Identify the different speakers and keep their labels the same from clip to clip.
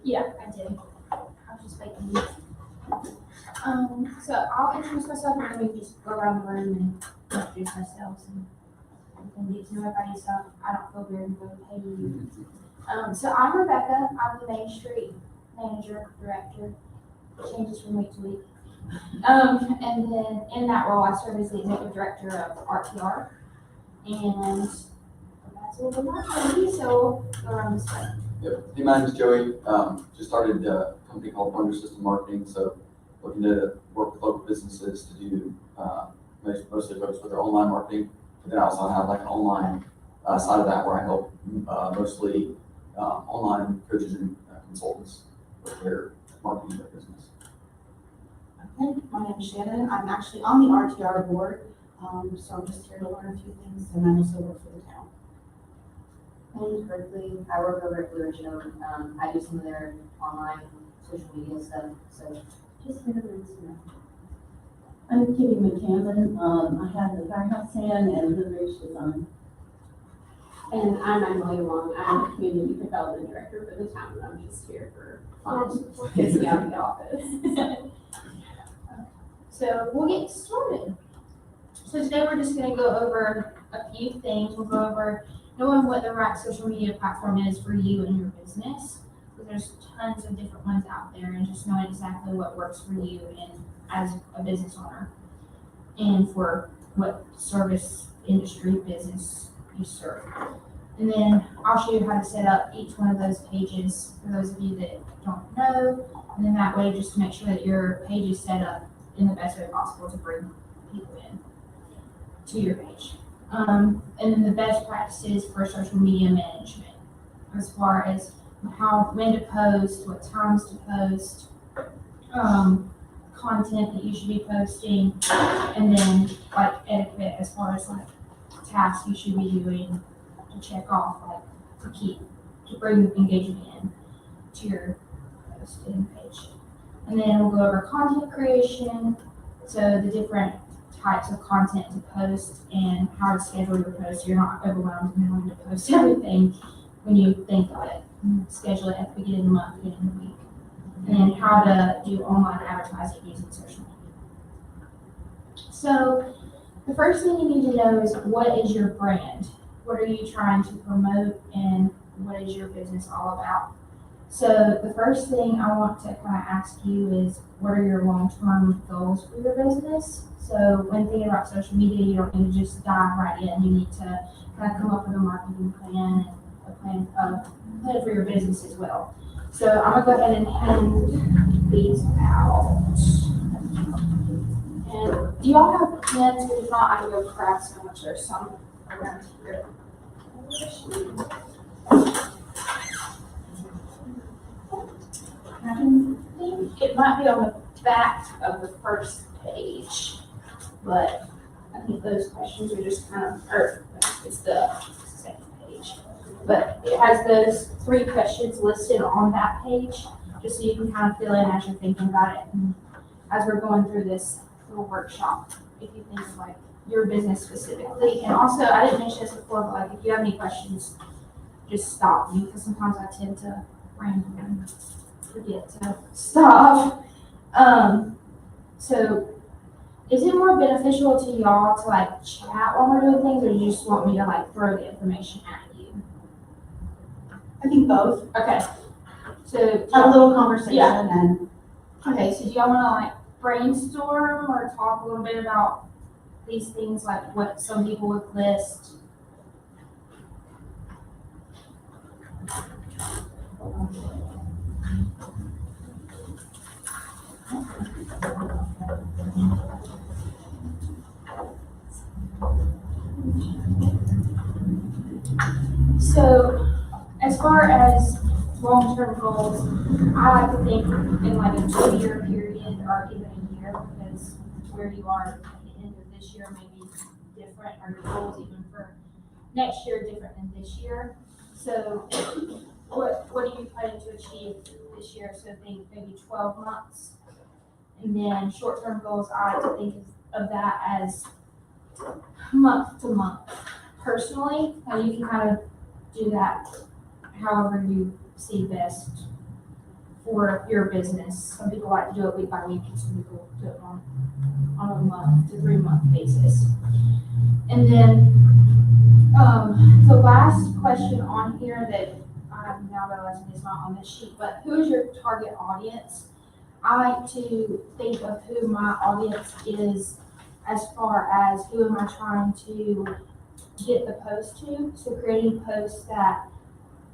Speaker 1: Yeah, I did. I was just making these. So I'll introduce myself and then we can just go around the room and introduce ourselves and get to know everybody, so I don't feel weird and go, hey, you. So I'm Rebecca. I'm the Main Street Manager, Director. It changes from week to week. And then in that role, I serve as the Executive Director of RTR. And that's a little bit about me, so go around this way.
Speaker 2: Yep. Hey, my name's Joey. Just started a company called Wonder System Marketing, so looking to work with local businesses to do mostly focus with their online marketing. But then I also have like an online side of that where I help mostly online coaches and consultants with their marketing of their business.
Speaker 3: Okay, my name is Shannon. I'm actually on the RTR board, so I'm just here to learn a few things, and I also work for the town.
Speaker 4: My name is Berkeley. I work over at Blue Ridge Oak. I do some of their online social media stuff, so just here to learn some more.
Speaker 5: I'm Kitty McCammon. I have the Firehouse Hand and Blue Ridge Design.
Speaker 6: And I'm Emily Long. I'm the Community Development Director for the town, and I'm just here for fun. Gets me out of the office.
Speaker 1: So we'll get started. So today we're just gonna go over a few things. We'll go over knowing what the right social media platform is for you and your business. Because there's tons of different ones out there, and just knowing exactly what works for you and as a business owner and for what service industry business you serve. And then I'll show you how to set up each one of those pages for those of you that don't know. And then that way, just to make sure that your page is set up in the best way possible to bring people in to your page. And then the best practices for social media management, as far as when to post, what times to post, content that you should be posting, and then like etiquette as far as like tasks you should be doing to check off, like to bring engagement in to your post and page. And then we'll go over content creation, so the different types of content to post and how to schedule your post so you're not overwhelmed and having to post everything when you think of it. Schedule it at the beginning of the month, beginning of the week. And then how to do online advertising using social media. So the first thing you need to know is, what is your brand? What are you trying to promote, and what is your business all about? So the first thing I want to kind of ask you is, what are your long-term goals for your business? So when thinking about social media, you don't need to just dive right in. You need to kind of come up with a marketing plan and a plan for your business as well. So I'm gonna go ahead and hand these out. And do y'all have pens? Because if not, I can go grab some, which there's some around here. I think it might be on the back of the first page, but I think those questions are just kind of, or it's the second page. But it has those 3 questions listed on that page, just so you can kind of fill in as you're thinking about it. And as we're going through this little workshop, if you think of like your business specifically. And also, I didn't mention this before, but like if you have any questions, just stop me, because sometimes I tend to ramble and forget to stop. So is it more beneficial to y'all to like chat while we're doing things, or do you just want me to like throw the information at you?
Speaker 3: I think both.
Speaker 1: Okay. So
Speaker 3: Have a little conversation
Speaker 1: Yeah.
Speaker 3: and
Speaker 1: okay, so do y'all want to like brainstorm or talk a little bit about these things, like what some people would list? So as far as long-term goals, I like to think in like a 2-year period or even a year, because where you are at the end of this year may be different, or your goals even for next year different than this year. So what are you planning to achieve this year? So think maybe 12 months. And then short-term goals, I like to think of that as month to month. Personally, and you can kind of do that however you see best for your business. Some people like to do it week by week, and some people do it on a month to 3 month basis. And then, the last question on here that I'm now realizing is not on this sheet, but who is your target audience? I like to think of who my audience is as far as who am I trying to get the post to. So creating posts that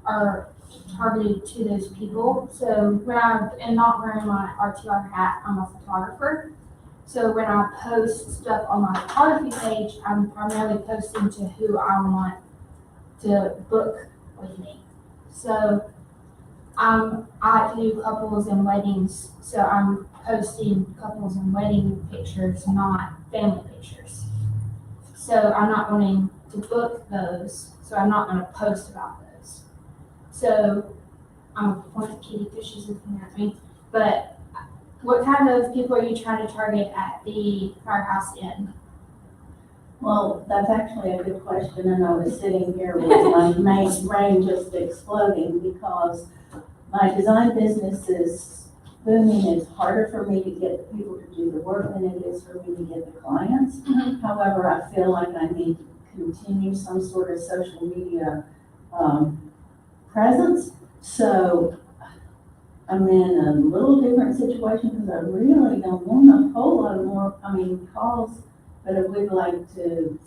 Speaker 1: are targeted to those people. So when I am not wearing my RTR hat, I'm a photographer. So when I post stuff on my photography page, I'm primarily posting to who I want to book with me. So I like to do couples and weddings, so I'm posting couples and wedding pictures, not family pictures. So I'm not wanting to book those, so I'm not going to post about those. So I'm a point kitty because she's looking at me. But what kind of people are you trying to target at the Firehouse Inn?
Speaker 5: Well, that's actually a good question, and I was sitting here with my brain just exploding because my design business is booming. It's harder for me to get people to do the work than it is for me to get the clients.
Speaker 1: Mhm.
Speaker 5: However, I feel like I need to continue some sort of social media presence. So I'm in a little different situation because I really don't want a whole lot more, calls, but I would like to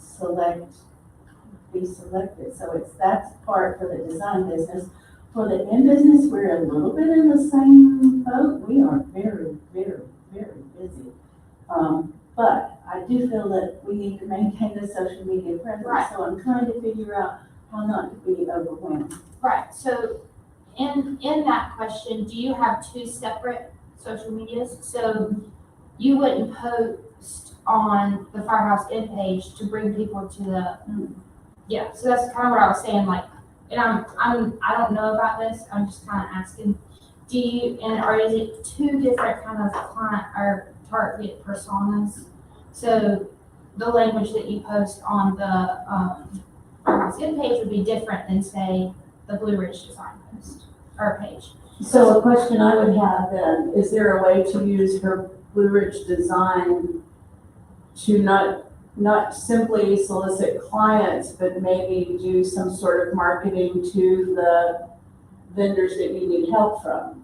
Speaker 5: be selected. So that's part for the design business. For the in business, we're a little bit in the same boat. We are very, very, very busy. But I do feel that we need to maintain the social media presence.
Speaker 1: Right.
Speaker 5: So I'm trying to figure out how not to be overwhelmed.
Speaker 1: Right, so in that question, do you have two separate social medias? So you wouldn't post on the Firehouse Inn page to bring people to the, yeah, so that's kind of what I was saying, like, and I don't know about this, I'm just kind of asking, or is it two different kind of client or target personas? So the language that you post on the Firehouse Inn page would be different than, say, the Blue Ridge Design post or page.
Speaker 7: So a question I would have then, is there a way to use her Blue Ridge Design to not simply solicit clients, but maybe do some sort of marketing to the vendors that you need help from?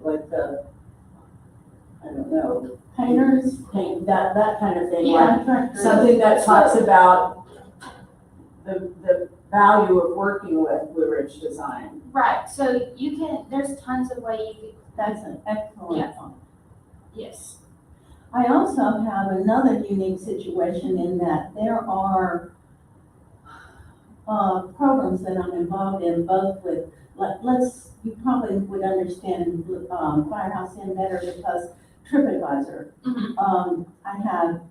Speaker 7: Like I don't know, painters, that kind of thing. Like something that talks about the value of working with Blue Ridge Design.
Speaker 1: Right, so there's tons of ways you
Speaker 5: That's an excellent point.
Speaker 1: yes.
Speaker 5: I also have another unique situation in that there are programs that I'm involved in, both with, you probably would understand Firehouse Inn better because TripAdvisor.
Speaker 1: Mhm.
Speaker 5: I have,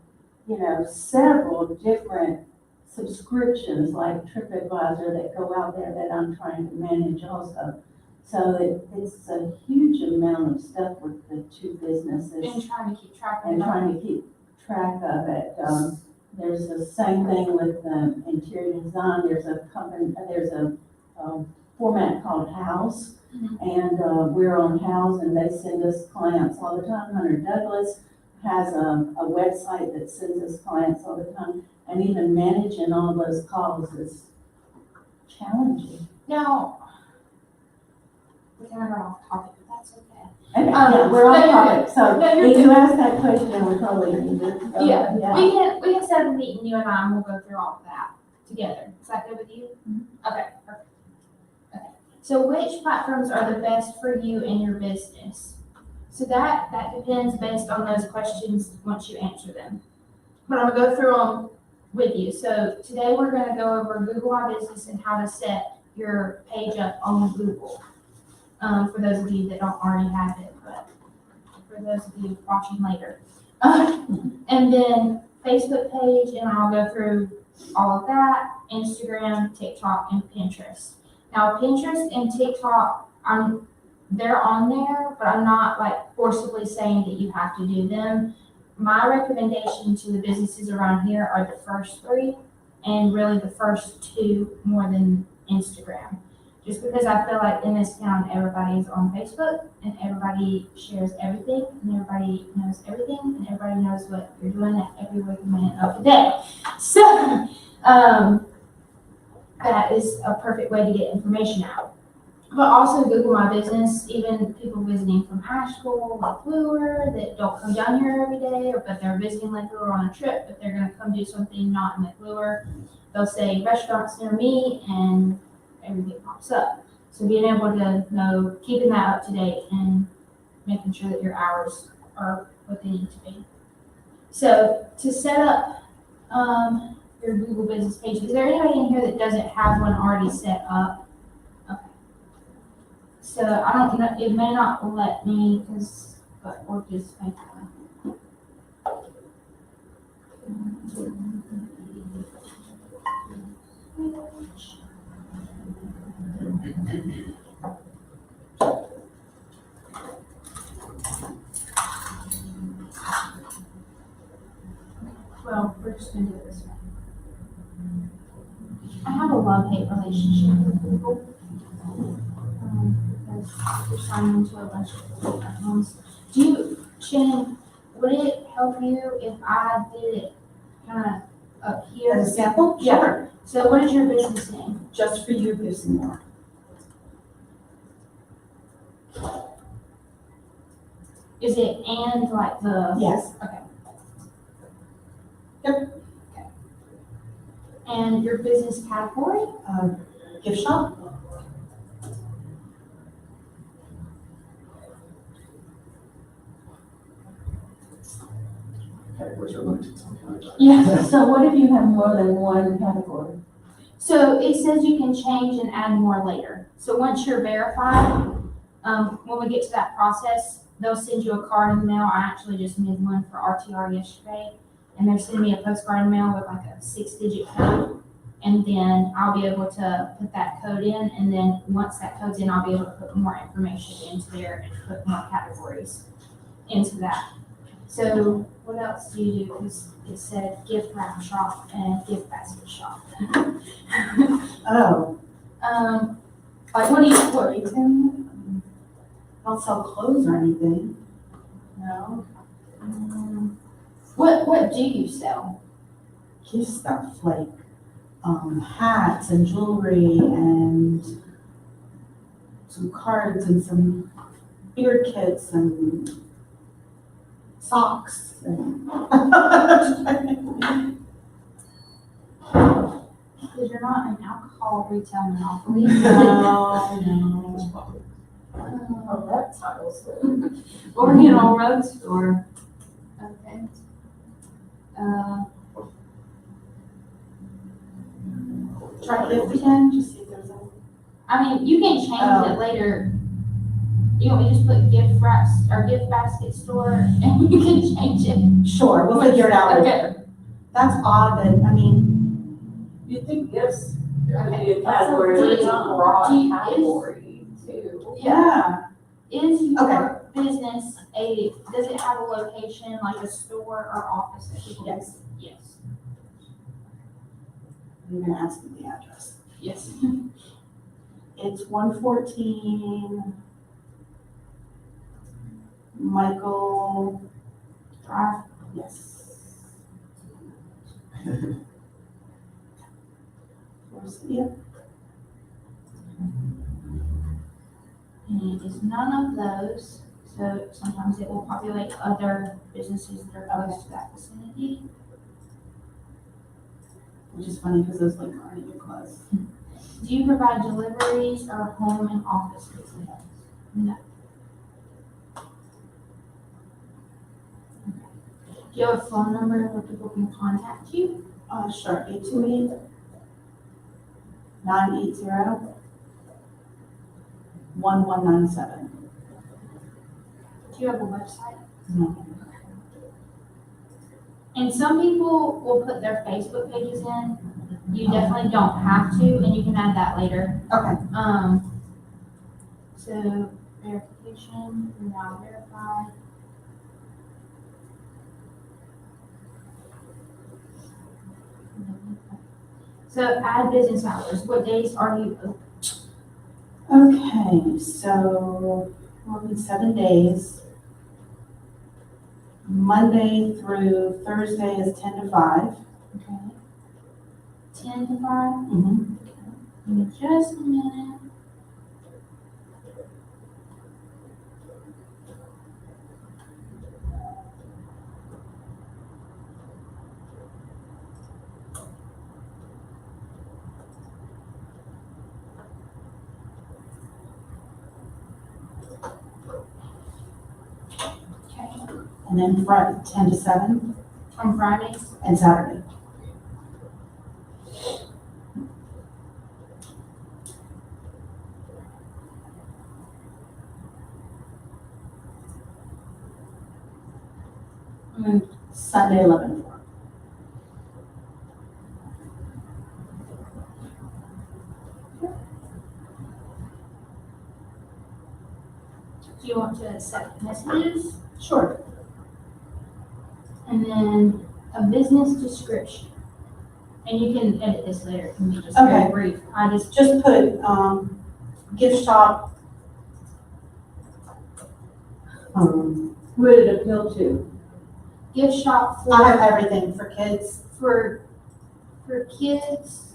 Speaker 5: several different subscriptions like TripAdvisor that go out there that I'm trying to manage also. So it's a huge amount of stuff with the two businesses
Speaker 1: And trying to keep track of
Speaker 5: and
Speaker 1: it.
Speaker 5: trying to keep track of it. There's the same thing with interior design. There's a format called House,
Speaker 1: Mhm.
Speaker 5: and we're on House, and they send us clients all the time. Hunter Douglas has a website that sends us clients all the time, and even managing all those calls is challenging.
Speaker 1: Now, we kind of got off topic, but that's okay.
Speaker 5: And
Speaker 1: no,
Speaker 5: we're on
Speaker 1: you're
Speaker 5: topic,
Speaker 1: good.
Speaker 5: so
Speaker 1: No, you're
Speaker 5: if
Speaker 1: good.
Speaker 5: you ask that question, then we probably need to.
Speaker 1: Yeah. We can set a meeting, you and I, and we'll go through all of that together. Is that good with you? Okay, perfect. Okay. So which platforms are the best for you and your business? So that depends based on those questions once you answer them. But I'm gonna go through them with you. So today we're gonna go over Google My Business and how to set your page up on Google. For those of you that don't already have it, but for those of you watching later. And then Facebook page, and I'll go through all of that, Instagram, TikTok, and Pinterest. Now, Pinterest and TikTok, they're on there, but I'm not like forcibly saying that you have to do them. My recommendation to the businesses around here are the first three, and really the first two more than Instagram. Just because I feel like in this town, everybody's on Facebook and everybody shares everything and everybody knows everything and everybody knows what you're doing at every waking minute of the day. So, that is a perfect way to get information out. But also Google My Business, even people visiting from Asheville, Lake Lure, that don't come down here every day, or but they're visiting Lake Lure on a trip, but they're gonna come do something not in Lake Lure. They'll say restaurants near me and everything pops up. So being able to know, keeping that up to date and making sure that your hours are what they need to be. So to set up, your Google business page, is there anybody in here that doesn't have one already set up? Okay. So I don't know, it may not let me, but we'll just make it. Well, we're just gonna do it this way. I have a love-hate relationship with Google. Because you're signing into a bunch of different ones. Shannon, would it help you if I did it kind of up here?
Speaker 3: As a sample?
Speaker 1: Yeah.
Speaker 3: Sure.
Speaker 1: So what is your business name?
Speaker 3: Just for you, give some more.
Speaker 1: Is it and like the?
Speaker 3: Yes.
Speaker 1: Okay.
Speaker 3: Yep.
Speaker 1: Okay. And your business category?
Speaker 3: Gift shop?
Speaker 2: Categories are limited, so we can't-
Speaker 1: Yeah.
Speaker 5: So what if you have more than one category?
Speaker 1: So it says you can change and add more later. So once you're verified, when we get to that process, they'll send you a card in the mail. I actually just made one for RTR yesterday, and they're sending me a postcard in the mail with like a 6-digit code. And then I'll be able to put that code in, and then once that code's in, I'll be able to put more information into there and put more categories into that. So what else do you do? Because it said gift wrap shop and gift basket shop.
Speaker 3: Oh,
Speaker 1: Like what do you
Speaker 3: retail? Don't sell clothes or anything. No.
Speaker 1: what do you sell?
Speaker 3: Gift stuff like, hats and jewelry and some cards and some beard kits and socks and.
Speaker 1: Because you're not an alcohol retail monopoly.
Speaker 3: No.
Speaker 6: Oh, that title's good.
Speaker 1: Or you know, rug store. Okay.
Speaker 3: Try gift again, just see if there's a.
Speaker 1: I mean, you can change it later. You want me to just put gift wraps or gift basket store and you can change it?
Speaker 3: Sure, we'll figure it out
Speaker 1: Okay.
Speaker 3: later. That's odd that, I mean,
Speaker 7: You think gifts
Speaker 2: Yeah.
Speaker 7: could be a
Speaker 6: That's a
Speaker 7: category?
Speaker 6: really
Speaker 1: Do you-
Speaker 6: broad
Speaker 1: is-
Speaker 6: category too.
Speaker 3: yeah,
Speaker 1: Is your
Speaker 3: Okay.
Speaker 1: business does it have a location, like a store or office that people?
Speaker 3: Yes.
Speaker 1: Yes.
Speaker 3: I'm gonna ask you the address.
Speaker 1: Yes.
Speaker 3: It's 114 Michael Drive. Yes. Yep.
Speaker 1: And it is none of those, so sometimes it will populate other businesses that are close to that vicinity.
Speaker 3: Which is funny because those like aren't even close.
Speaker 1: Do you provide deliveries or home and office business? No. Do you have a phone number where people can contact you?
Speaker 3: Sure, 828-980-1197.
Speaker 1: Do you have a website?
Speaker 3: No.
Speaker 1: And some people will put their Facebook pages in. You definitely don't have to, and you can add that later.
Speaker 3: Okay,
Speaker 1: So verification, you're now verified. So add business hours. What days are you open?
Speaker 3: Okay, so working 7 days. Monday through Thursday is 10 to 5.
Speaker 1: Okay. 10 to 5?
Speaker 3: Mm-hmm.
Speaker 1: Give me just a minute. Okay,
Speaker 3: And then Friday, 10 to 7,
Speaker 1: on Fridays?
Speaker 3: and Saturday. And Sunday, 11 to 4.
Speaker 1: Do you want to set messages?
Speaker 3: Sure.
Speaker 1: And then a business description. And you can edit this later, it can be just
Speaker 3: Okay.
Speaker 1: very brief. I just,
Speaker 3: Just put, gift shop.
Speaker 7: Who would it appeal to?
Speaker 1: gift shop
Speaker 3: I have
Speaker 1: for,
Speaker 3: everything for kids.
Speaker 1: for kids.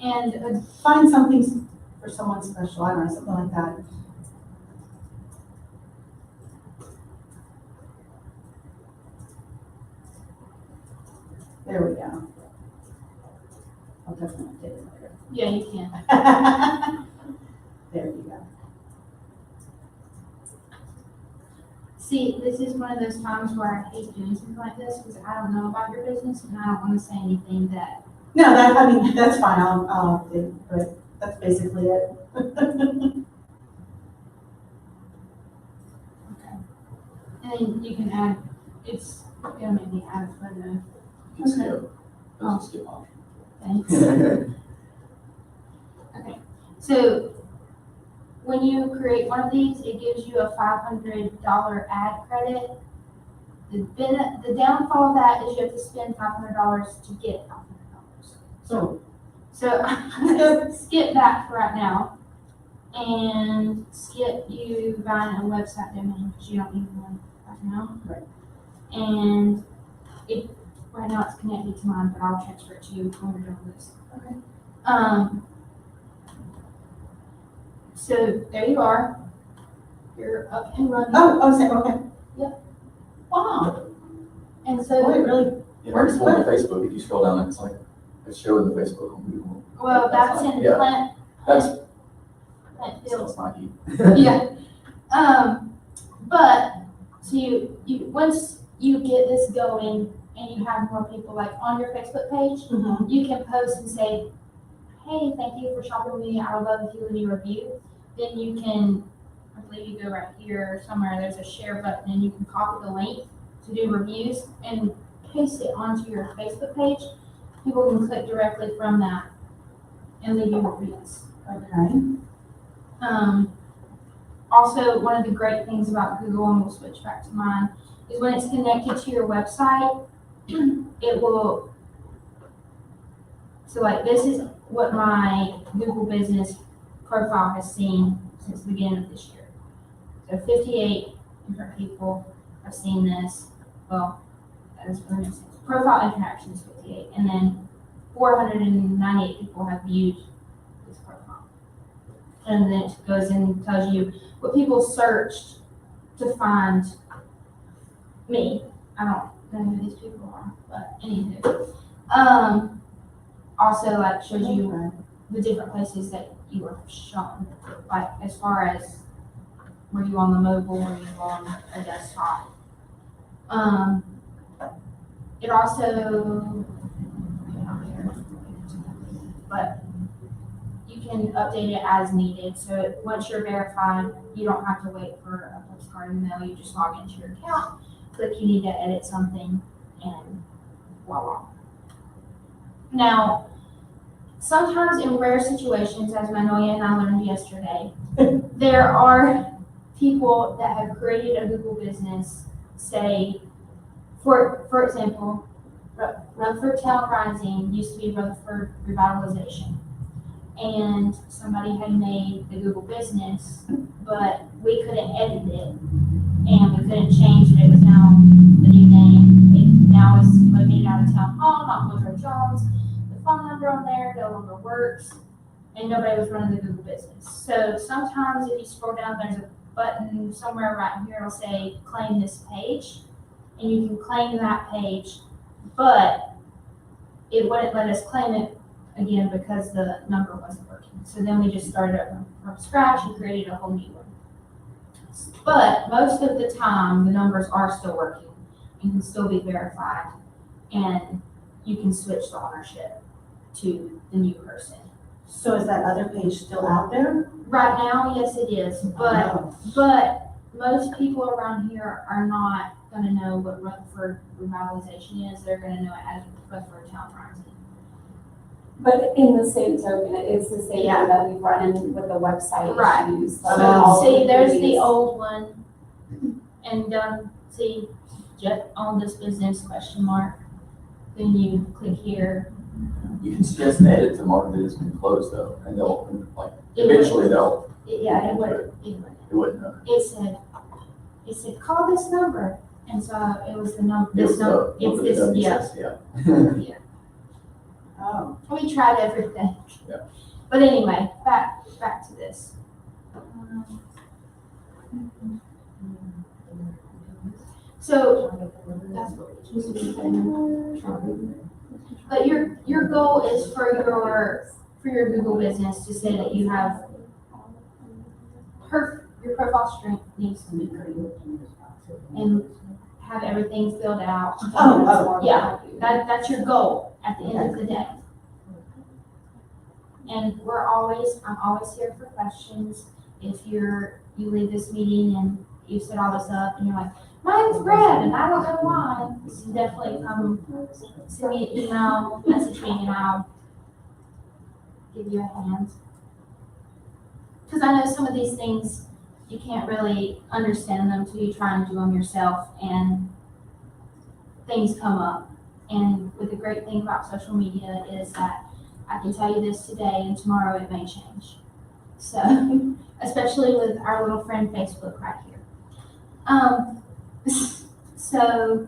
Speaker 1: And
Speaker 3: Find something for someone special, I don't know, something like that. There we go. I'll definitely take it later.
Speaker 1: yeah, you can.
Speaker 3: There you go.
Speaker 1: See, this is one of those times where I hate doing something like this because I don't know about your business and I don't want to say anything that,
Speaker 3: No, I mean, that's fine, I'll update it, but that's basically it.
Speaker 1: and then you can add, it's gonna make me add a photo.
Speaker 2: You can skip. That's a skip option.
Speaker 1: Thanks. Okay, so when you create one of these, it gives you a $500 ad credit. The downfall of that is you have to spend $500 to get $500.
Speaker 3: So,
Speaker 1: So I'm gonna skip that for right now and skip you buying a website domain because you don't need one right now.
Speaker 3: Right.
Speaker 1: And right now it's connected to mine, but I'll transfer it to you when we're done with this.
Speaker 3: Okay.
Speaker 1: So there you are. You're up and running.
Speaker 3: okay.
Speaker 1: Yep.
Speaker 3: Wow,
Speaker 1: And
Speaker 3: boy,
Speaker 1: so,
Speaker 3: it really,
Speaker 2: Yeah,
Speaker 3: Works
Speaker 2: it's on Facebook, if you scroll down, it's like, it's showing the Facebook on Google.
Speaker 1: well, that's in
Speaker 2: Yeah.
Speaker 1: plant
Speaker 2: That's,
Speaker 1: fields.
Speaker 2: that's not you.
Speaker 1: Yeah. But so you once you get this going and you have more people like on your Facebook page, you can post and say, hey, thank you for shopping with me. I would love if you leave a review. Then you can, I believe you go right here or somewhere, there's a share button and you can copy the link to do reviews and paste it onto your Facebook page. People can click directly from that and leave you reviews.
Speaker 3: okay.
Speaker 1: Also, one of the great things about Google, and we'll switch back to mine, is when it's connected to your website, it will, so like this is what my Google business profile has seen since the beginning of this year. So 58 different people have seen this. Well, that is really sense. Profile interactions 58, and then 498 people have viewed this profile. And then it goes in and tells you what people searched to find me. I don't know who these people are, but anywho. Also like shows you the different places that you were shown, like as far as were you on the mobile, were you on a desktop. It also, but you can update it as needed. So once you're verified, you don't have to wait for a postcard in the mail. You just log into your account, click you need to edit something, and voila. Now, sometimes in rare situations, as Manoya and I learned yesterday, there are people that have created a Google business, say, for example, Rutherford Town Rising used to be Rutherford Revitalization. and somebody had made the Google business, but we couldn't edit it, and we couldn't change it. It was now the new name. It now is located out of town hall, not Woodrow Jones. The phone number on there no longer works, and nobody was running the Google business. So sometimes if you scroll down, there's a button somewhere right here. It'll say claim this page, and you can claim that page, but it wouldn't let us claim it again because the number wasn't working. So then we just started over from scratch and created a whole new one. But most of the time, the numbers are still working and can still be verified, and you can switch the ownership to the new person.
Speaker 3: So is that other page still out there?
Speaker 1: Right now, yes, it is,
Speaker 3: Oh.
Speaker 1: but most people around here are not gonna know what Rutherford revitalization is. They're gonna know it as Rutherford Town Rising.
Speaker 6: But in the same token, it's the same
Speaker 1: Yeah.
Speaker 6: thing that we've run in with the website
Speaker 1: Right.
Speaker 6: issues.
Speaker 3: So,
Speaker 6: all
Speaker 1: See, there's the
Speaker 6: previous-
Speaker 1: old one, and, see, just on this business question mark. Then you click here.
Speaker 2: You can suggest an edit to mark that it's been closed though, and they'll, like,
Speaker 1: It would-
Speaker 2: eventually they'll,
Speaker 1: Yeah, it would.
Speaker 2: it wouldn't know.
Speaker 1: It said, call this number, and so it was the number,
Speaker 2: It
Speaker 1: this
Speaker 2: was
Speaker 1: number,
Speaker 2: the-
Speaker 1: it's
Speaker 2: the
Speaker 1: this, yeah.
Speaker 2: WSS, yeah.
Speaker 3: Oh.
Speaker 1: We tried everything.
Speaker 2: Yeah.
Speaker 1: But anyway, back to this. So, that's what we just did. But your goal is for your Google business to say that you have your profile strength needs to be great and have everything filled out.
Speaker 3: Oh,
Speaker 1: Yeah, that's your goal at the end of the day. And I'm always here for questions. If you leave this meeting and you set all this up and you're like, mine's red and I don't know why, you can definitely come send me an email, message me, and I'll give you a hand. Because I know some of these things, you can't really understand them until you try and do them yourself, and things come up. And the great thing about social media is that I can tell you this today and tomorrow it may change. So, especially with our little friend Facebook right here. So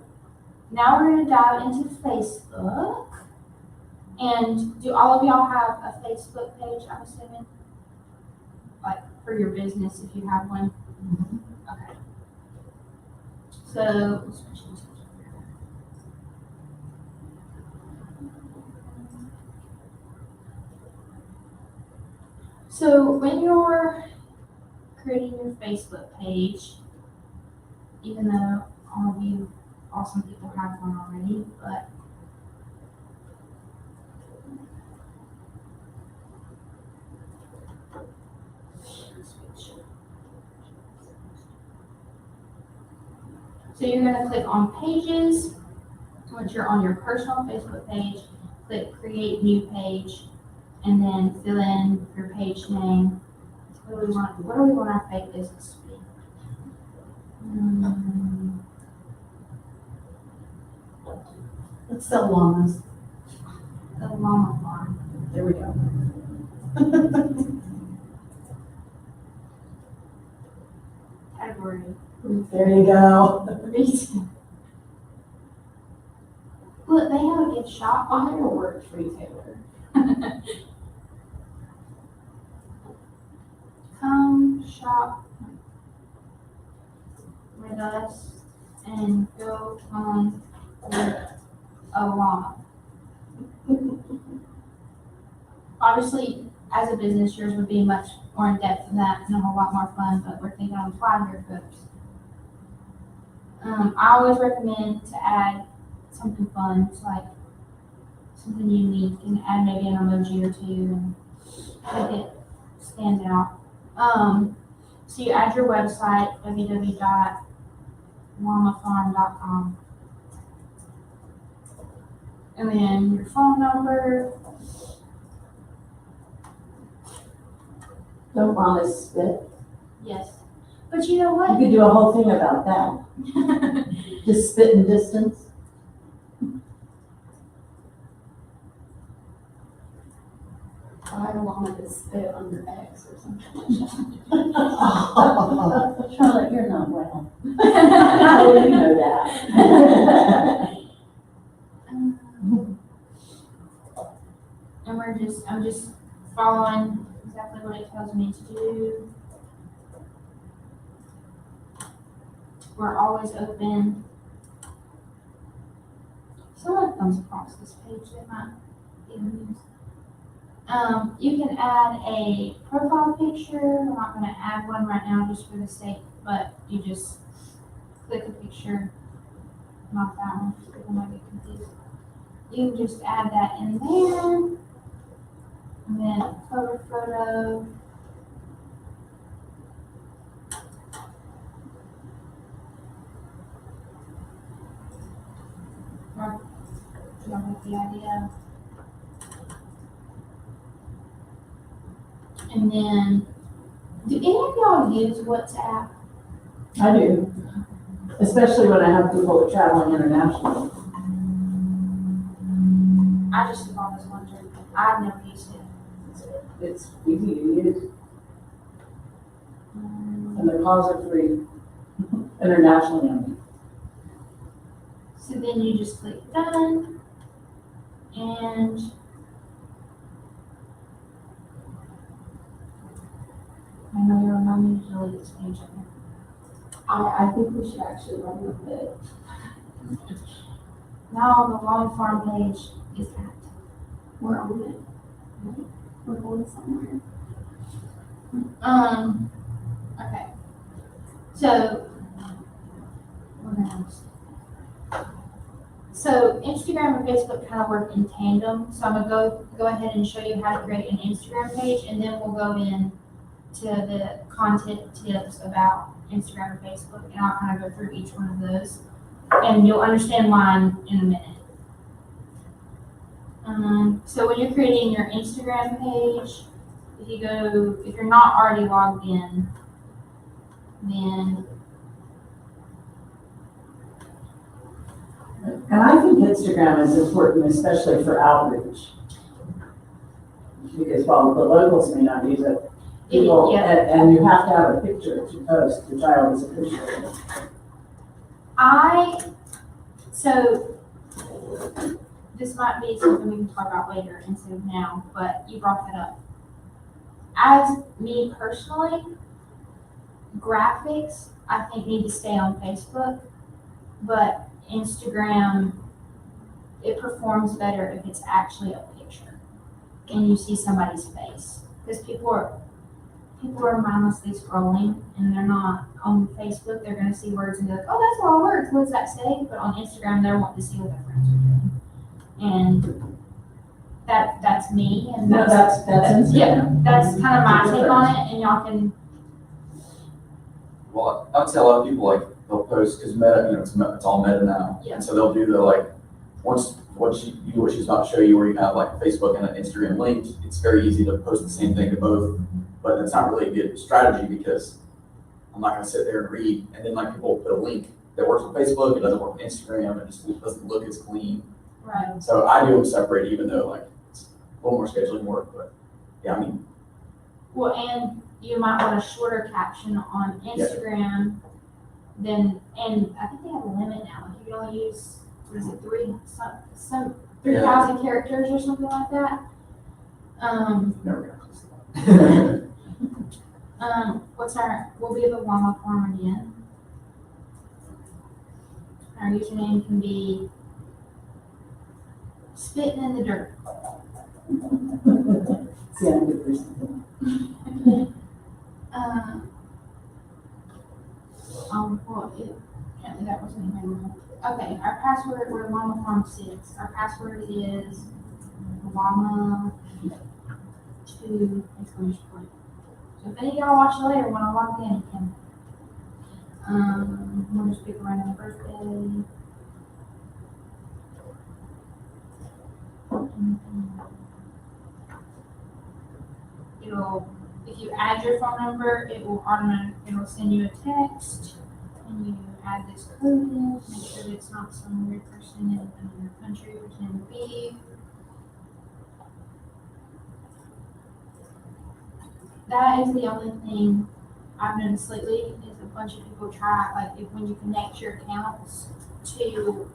Speaker 1: now we're gonna dive into Facebook. And do all of y'all have a Facebook page, I'm assuming? Like for your business, if you have one? Okay. So, when you're creating your Facebook page, even though all of you awesome people have one already, but so you're going to click on pages. Once you're on your personal Facebook page, click create new page, and then fill in your page name. What do we want our fake business to be?
Speaker 3: Let's sell llamas.
Speaker 1: The llama farm.
Speaker 3: There we go.
Speaker 1: Category.
Speaker 3: There you go.
Speaker 1: Look, they have a gift shop.
Speaker 6: I'll hire a work retailer.
Speaker 1: Come shop with us and go on with a llama. Obviously, as a business, yours would be much more in depth than that and a whole lot more fun, but we're thinking on the fly here, folks. I always recommend to add something fun, so like something unique, and add maybe an emoji or two and make it stand out. So you add your website, www.llamafarm.com. And then your phone number.
Speaker 5: Don't llamas spit.
Speaker 1: Yes. But you know
Speaker 5: You
Speaker 1: what?
Speaker 5: could do a whole thing about that. Just spit and distance.
Speaker 6: I don't want to spit on your ex or something like that.
Speaker 5: Charlotte, you're not well. How do you know that?
Speaker 1: And I'm just following exactly what it tells me to do. We're always open. Someone comes across this page that might be amused. You can add a profile picture. I'm not gonna add one right now just for the sake, but you just click a picture, not that one, people might get confused. You can just add that in there. And then cover photo. You don't get the idea. And then, do any of y'all use WhatsApp?
Speaker 7: I do, especially when I have people traveling internationally.
Speaker 1: I just have always wondered. I've never used it.
Speaker 7: It's easy to use, and the calls are free, internationally, I mean.
Speaker 1: So then you just click done, and I know you'll remind me to delete this page.
Speaker 6: I think we should actually run with it.
Speaker 1: Now the long form page is at.
Speaker 6: We're on it. Right? We're going somewhere.
Speaker 1: Okay. So, what else? So Instagram and Facebook kind of work in tandem. So I'm gonna go ahead and show you how to create an Instagram page, and then we'll go in to the content tips about Instagram and Facebook, and I'll kind of go through each one of those, and you'll understand mine in a minute. So when you're creating your Instagram page, if you're not already logged in, then
Speaker 7: And I think Instagram is important, especially for outreach. Because while the locals may not use it, people, and you have to have a picture to post, which I always appreciate.
Speaker 1: So this might be something we can talk about later instead of now, but you brought that up. As me personally, graphics, I think need to stay on Facebook, but Instagram, it performs better if it's actually a picture and you see somebody's face. Because people are mindlessly scrolling and they're not on Facebook, they're gonna see words and be like, oh, that's a lot of words, what does that say? But on Instagram, they're wanting to see what their friends are doing. And that's me, and
Speaker 7: No, that's Instagram.
Speaker 1: yeah, that's kind of my take on it, and y'all can.
Speaker 2: Well, I would say a lot of people like, they'll post, because Meta, it's all Meta now.
Speaker 1: Yeah.
Speaker 2: And so they'll do the like, once what she's about to show you, where you have like a Facebook and an Instagram linked, it's very easy to post the same thing to both, but it's not really a good strategy because I'm not gonna sit there and read, and then like people put a link that works on Facebook, it doesn't work on Instagram, it just doesn't look as clean.
Speaker 1: Right.
Speaker 2: So I do them separate, even though like it's a little more scheduling work, but yeah, I mean,
Speaker 1: Well, and you might want a shorter caption on Instagram than, and I think they have a limit now. Like you can only use, what is it, 3,000 characters or something like that.
Speaker 2: never got
Speaker 1: We'll be the llama farm again. Our username can be spitting in the dirt.
Speaker 7: See, I'm a good person.
Speaker 1: Apparently that wasn't even. Okay, our password, we're llama farm 6. Our password is llama 2 exclamation point. So if any of y'all watch it later, when I log in, you can. We'll just pick a random birthday. If you add your phone number, it'll send you a text, and you add this code in, make sure that it's not some weird person in another country, pretend to be. that is the only thing I've noticed lately is a bunch of people try, like, when you connect your accounts to,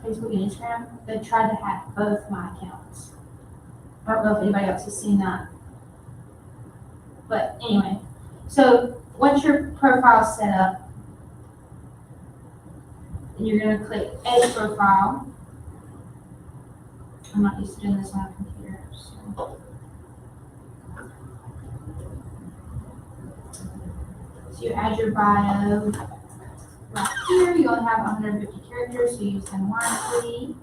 Speaker 1: Facebook and Instagram, they tried to hack both my accounts. I don't know if anybody else has seen that. But anyway, so once your profile's set up, then you're gonna click Edit Profile. I'm not used to doing this on a computer, so. So you add your bio right here. You only have 150 characters, so use them wisely.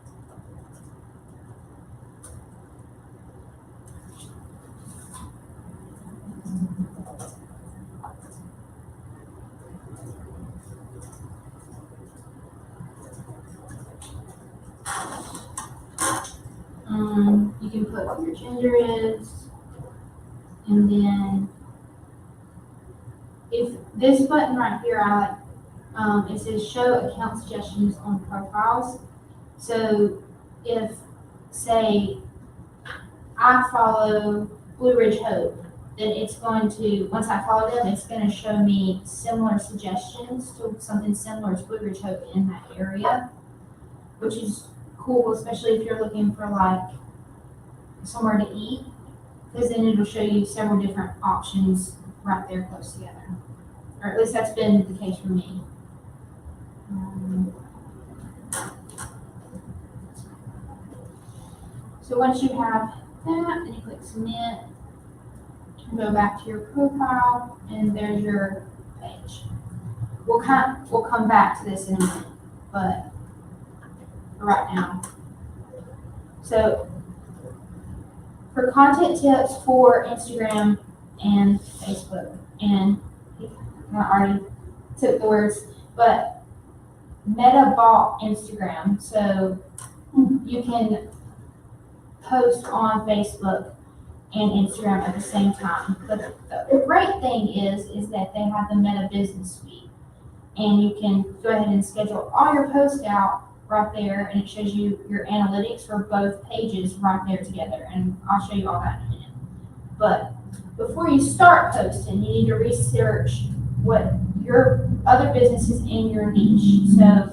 Speaker 1: You can put what your gender is, and then if this button right here, I like, it says show account suggestions on profiles. So if, say, I follow Blue Ridge Hope, then it's going to, once I follow them, it's going to show me similar suggestions to something similar to Blue Ridge Hope in that area, which is cool, especially if you're looking for like somewhere to eat, because then it'll show you several different options right there close together. Or at least that's been the case for me. So once you have that, then you click submit, go back to your profile, and there's your page. We'll come back to this in a minute, but for right now. So for content tips for Instagram and Facebook, and I already took the words, but Meta bought Instagram, so you can post on Facebook and Instagram at the same time. But the great thing is that they have the Meta Business Suite, and you can go ahead and schedule all your posts out right there, and it shows you your analytics for both pages right there together, and I'll show you all that in a minute. But before you start posting, you need to research what your other businesses in your niche. So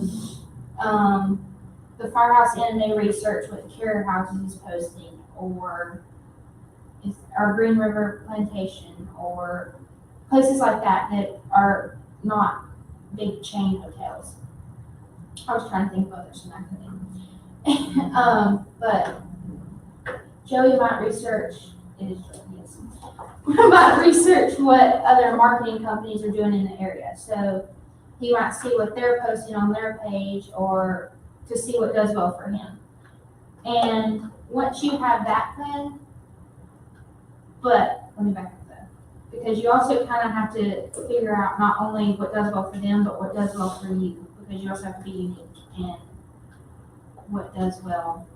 Speaker 1: the Firehouse Inn, they research what Carrier Houses is posting, or Green River Plantation, or places like that that are not big chain hotels. I was trying to think of others and I couldn't. But Joey might research, it is Joey, yes. Might research what other marketing companies are doing in the area. So he might see what they're posting on their page, or to see what does well for him. And once you have that plan, but let me back up though, because you also kind of have to figure out not only what does well for them, but what does well for you, because you also have to be unique, and what does well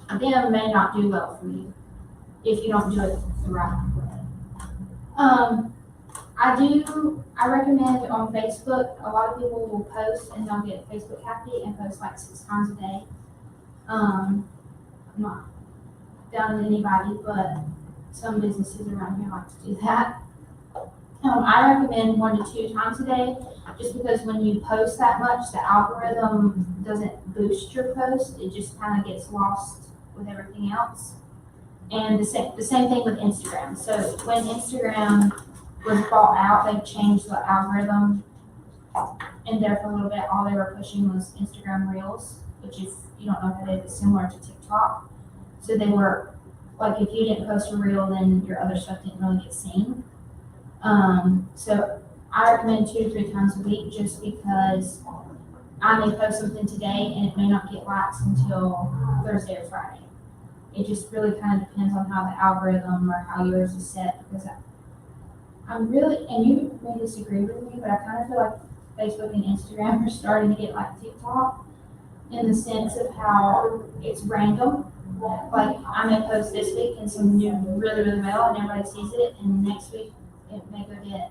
Speaker 1: for them may not do well for you if you don't do it the right way. I recommend on Facebook, a lot of people will post and they'll get Facebook happy and post like 6 times a day. I'm not down on anybody, but some businesses around here like to do that. I recommend 1 to 2 times a day, just because when you post that much, the algorithm doesn't boost your post. It just kind of gets lost with everything else. And the same thing with Instagram. So when Instagram was bought out, they changed the algorithm, and there for a little bit, all they were pushing was Instagram Reels, which, if you don't know what that is, it's similar to TikTok. So they were like, if you didn't post a reel, then your other stuff didn't really get seen. So I recommend 2 to 3 times a week, just because I may post something today and it may not get likes until Thursday or Friday. It just really kind of depends on how the algorithm or how yours is set, because I'm really, and you may disagree with me, but I kind of feel like Facebook and Instagram are starting to get like TikTok, in the sense of how it's random. Like, I may post this week and some do really, really well, and everybody sees it, and next week it may go dead.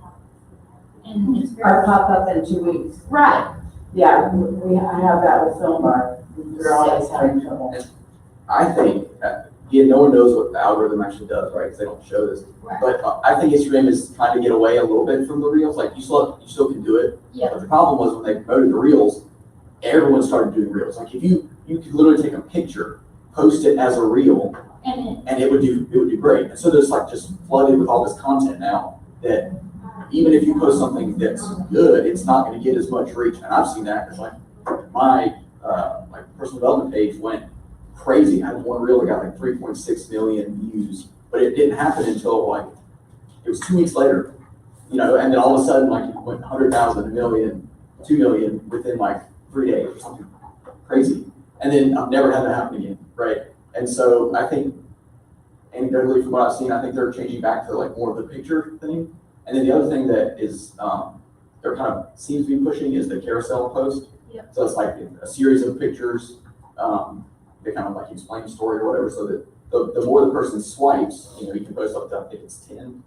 Speaker 1: And it's
Speaker 5: Or
Speaker 1: very,
Speaker 5: pop up in 2 weeks.
Speaker 1: right.
Speaker 5: Yeah, I have that with Film Bar. We're always having trouble.
Speaker 2: I think, again, no one knows what the algorithm actually does, right? Because they don't show this.
Speaker 1: Right.
Speaker 2: But I think Instagram is trying to get away a little bit from the reels. Like you still can do it.
Speaker 1: Yeah.
Speaker 2: But the problem was when they promoted the reels, everyone started doing reels. Like if you could literally take a picture, post it as a reel, and it would do great. And so there's like just flooded with all this content now that even if you post something that's good, it's not going to get as much reach. And I've seen that because like my personal development page went crazy. I had one reel that got like 3.6 million views, but it didn't happen until like it was 2 weeks later, and then all of a sudden like it went 100,000, 1 million, 2 million within like 3 days or something crazy. And then I've never had that happen again, right? And so I think anecdotally from what I've seen, I think they're changing back to like more of the picture thing. And then the other thing that is they're kind of seems to be pushing is the carousel post.
Speaker 1: Yep.
Speaker 2: So it's like a series of pictures. They kind of like explain the story or whatever, so that the more the person swipes, you can post up to I think it's 10.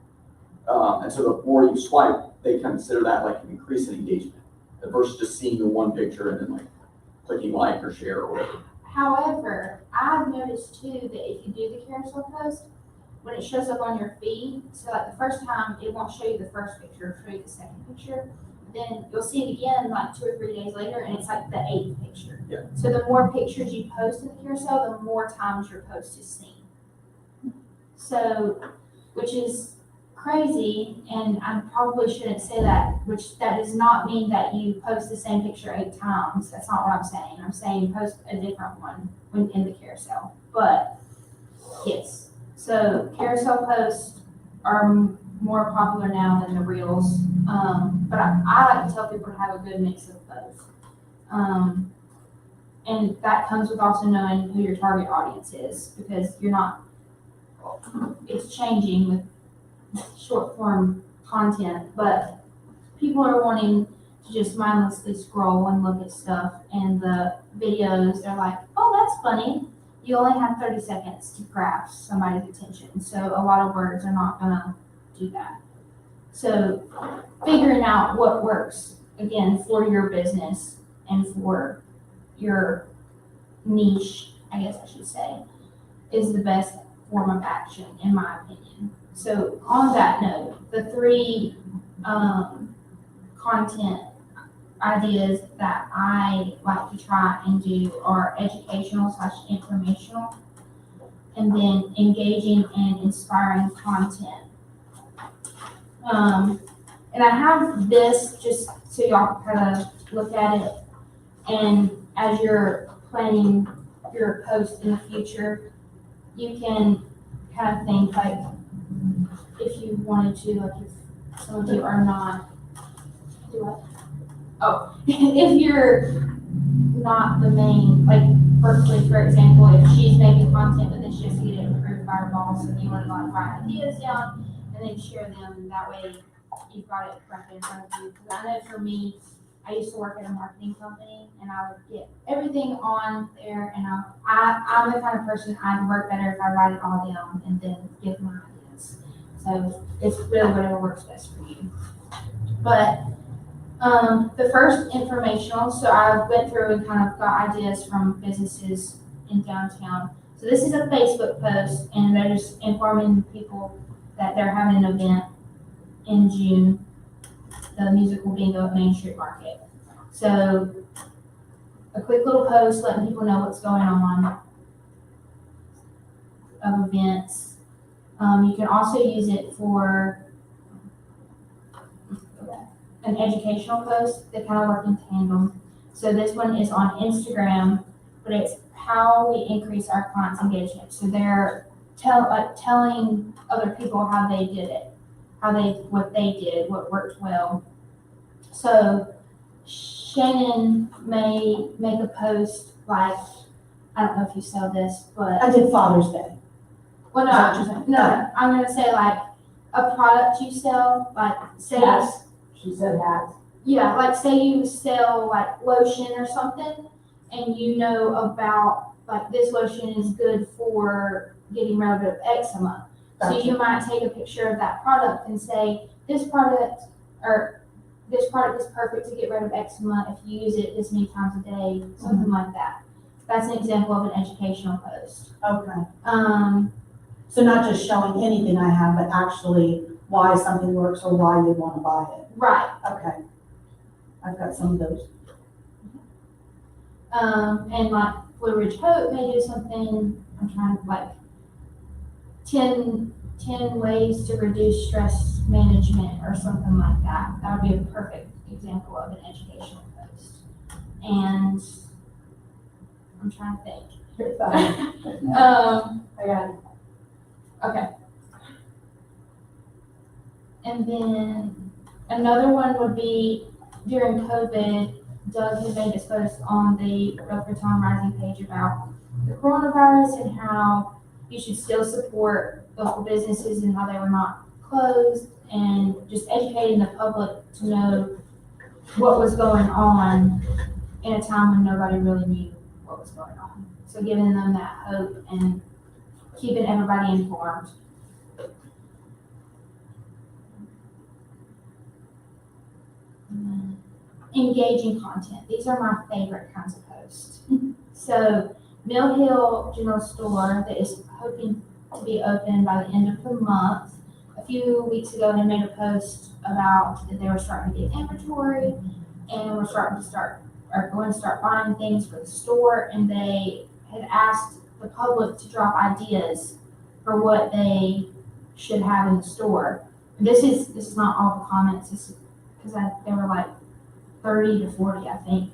Speaker 2: And so the more you swipe, they consider that like an increase in engagement versus just seeing the one picture and then like clicking like or share or whatever.
Speaker 1: However, I've noticed too that if you do the carousel post, when it shows up on your feed, so like the first time it won't show you the first picture, it'll show you the second picture. Then you'll see it again like 2 or 3 days later, and it's like the 8th picture.
Speaker 2: Yeah.
Speaker 1: So the more pictures you post in the carousel, the more times your post is seen. So, which is crazy, and I probably shouldn't say that, that does not mean that you post the same picture 8 times. That's not what I'm saying. I'm saying post a different one when in the carousel. But yes, so carousel posts are more popular now than the reels. But I like to tell people to have a good mix of both. And that comes with also knowing who your target audience is, because it's changing with short form content, but people are wanting to just mindlessly scroll and look at stuff, and the videos, they're like, oh, that's funny. You only have 30 seconds to grasp somebody's attention. So a lot of words are not gonna do that. So figuring out what works, again, for your business and for your niche, I guess I should say, is the best form of action, in my opinion. So on that note, the 3 content ideas that I like to try and do are educational / informational, and then engaging and inspiring content. And I have this just so y'all can kind of look at it, and as you're planning your post in the future, you can kind of think like, if you wanted to, like if some of you are not, if you're not the main, like Berkeley, for example, if she's making content, but then she has to get it approved by her boss, and you want to like write ideas down and then share them, and that way you've got it right there in front of you. Because I know for me, I used to work at a marketing company, and I would get everything on there, and I'm the kind of person, I'd work better if I write it all down and then give my ideas. So it's really whatever works best for you. But the first informational, so I went through and kind of got ideas from businesses in downtown. So this is a Facebook post, and they're just informing people that they're having an event in June, the musical bingo at Main Street Market. So a quick little post letting people know what's going on of events. You can also use it for an educational post. They kind of work in tandem. So this one is on Instagram, but it's how we increase our clients' engagement. So they're telling other people how they did it, what they did, what worked well. So Shannon may make a post like, I don't know if you sell this, but
Speaker 3: I did Father's Day.
Speaker 1: well,
Speaker 3: Is that what you're saying?
Speaker 1: no, I'm gonna say like a product you sell, like say
Speaker 7: Hats. She said hats.
Speaker 1: yeah, like say you sell like lotion or something, and you know about like this lotion is good for getting rid of eczema. So you might take a picture of that product and say, this product is perfect to get rid of eczema if you use it this many times a day, something like that. That's an example of an educational post.
Speaker 3: Okay,
Speaker 1: Um,
Speaker 3: so not just showing anything I have, but actually why something works or why you want to buy it.
Speaker 1: right.
Speaker 3: Okay. I've got some of those.
Speaker 1: And like Blue Ridge Hope may do something, I'm trying to like 10 ways to reduce stress management or something like that. That would be a perfect example of an educational post. And I'm trying to think.
Speaker 5: You're fine.
Speaker 1: I got it. Okay. And then another one would be during COVID, Doug had made this post on the Rutherford Rising page about the coronavirus and how you should still support local businesses and how they were not closed, and just educating the public to know what was going on in a time when nobody really knew what was going on. So giving them that hope and keeping everybody informed. Engaging content. These are my favorite kinds of posts. So Mill Hill General Store that is hoping to be open by the end of the month. A few weeks ago, they made a post about that they were starting to get inventory and were going to start buying things for the store, and they had asked the public to drop ideas for what they should have in the store. And this is not all the comments, because there were like 30 to 40, I think.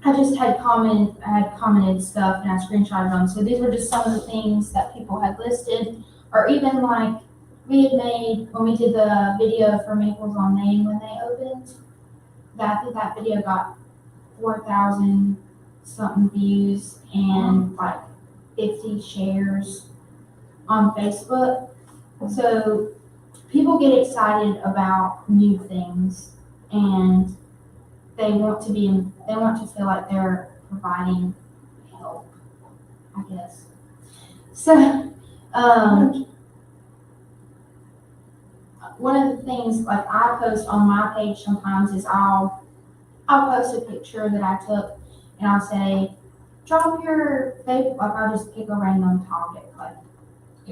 Speaker 1: I had commented stuff and I screenshotted them. So these were just some of the things that people had listed, or even like we had made when we did the video for Maples on Main when they opened. I think that video got 4,000 something views and like 50 shares on Facebook. So people get excited about new things, and they want to feel like they're providing help, I guess. So, one of the things like I post on my page sometimes is I'll post a picture that I took and I'll say, drop your favorite, like I'll just pick a random topic.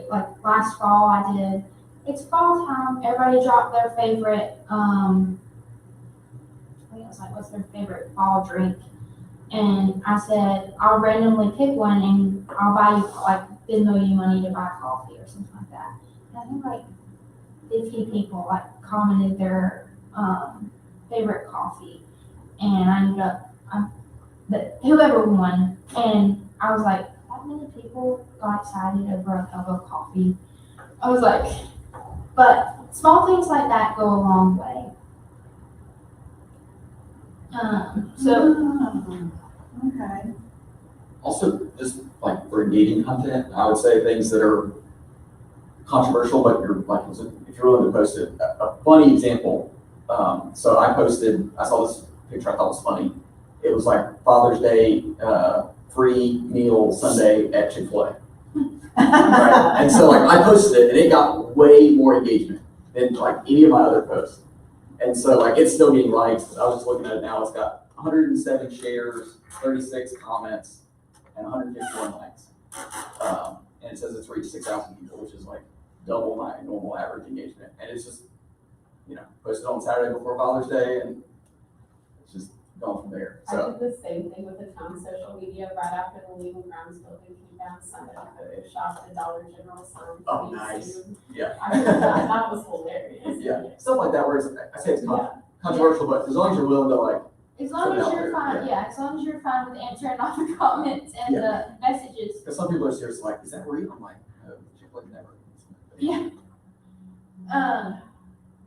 Speaker 1: Like last fall I did, it's fall time, everybody dropped their favorite, I think it was like, what's their favorite fall drink? And I said, I'll randomly pick one and I'll buy you, like, Venmo you money to buy coffee or something like that. And I think like 50 people like commented their favorite coffee, and I ended up, but whoever won, and I was like, that many people got excited over a cup of coffee. I was like, but small things like that go a long way.
Speaker 3: Okay.
Speaker 2: Also, just like for engaging content, I would say things that are controversial, but you're like, if you're willing to post it. A funny example, so I saw this picture I thought was funny. It was like Father's Day, free meal Sunday at Chick-fil-A. Right? And so like I posted it and it got way more engagement than like any of my other posts. And so like it's still getting likes. I was just looking at it now, it's got 107 shares, 36 comments, and 151 likes. And it says it's reached 6,000 people, which is like double my normal average engagement. And it's just, posted on Saturday before Father's Day, and it's just gone from there.
Speaker 6: I
Speaker 2: So
Speaker 6: did the same thing with the town social media right after the Legal Grounds building came down. Somebody photoshopped a Dollar General sign.
Speaker 2: Oh, nice. Yeah.
Speaker 6: I heard that was hilarious.
Speaker 2: yeah, stuff like that where I say it's controversial, but as long as you're willing to like,
Speaker 1: as long as you're fine, as long as you're fine with answering all the comments and the messages.
Speaker 2: because some people are seriously like, is that real? I'm like, no, Chick-fil-A never.
Speaker 1: Yeah.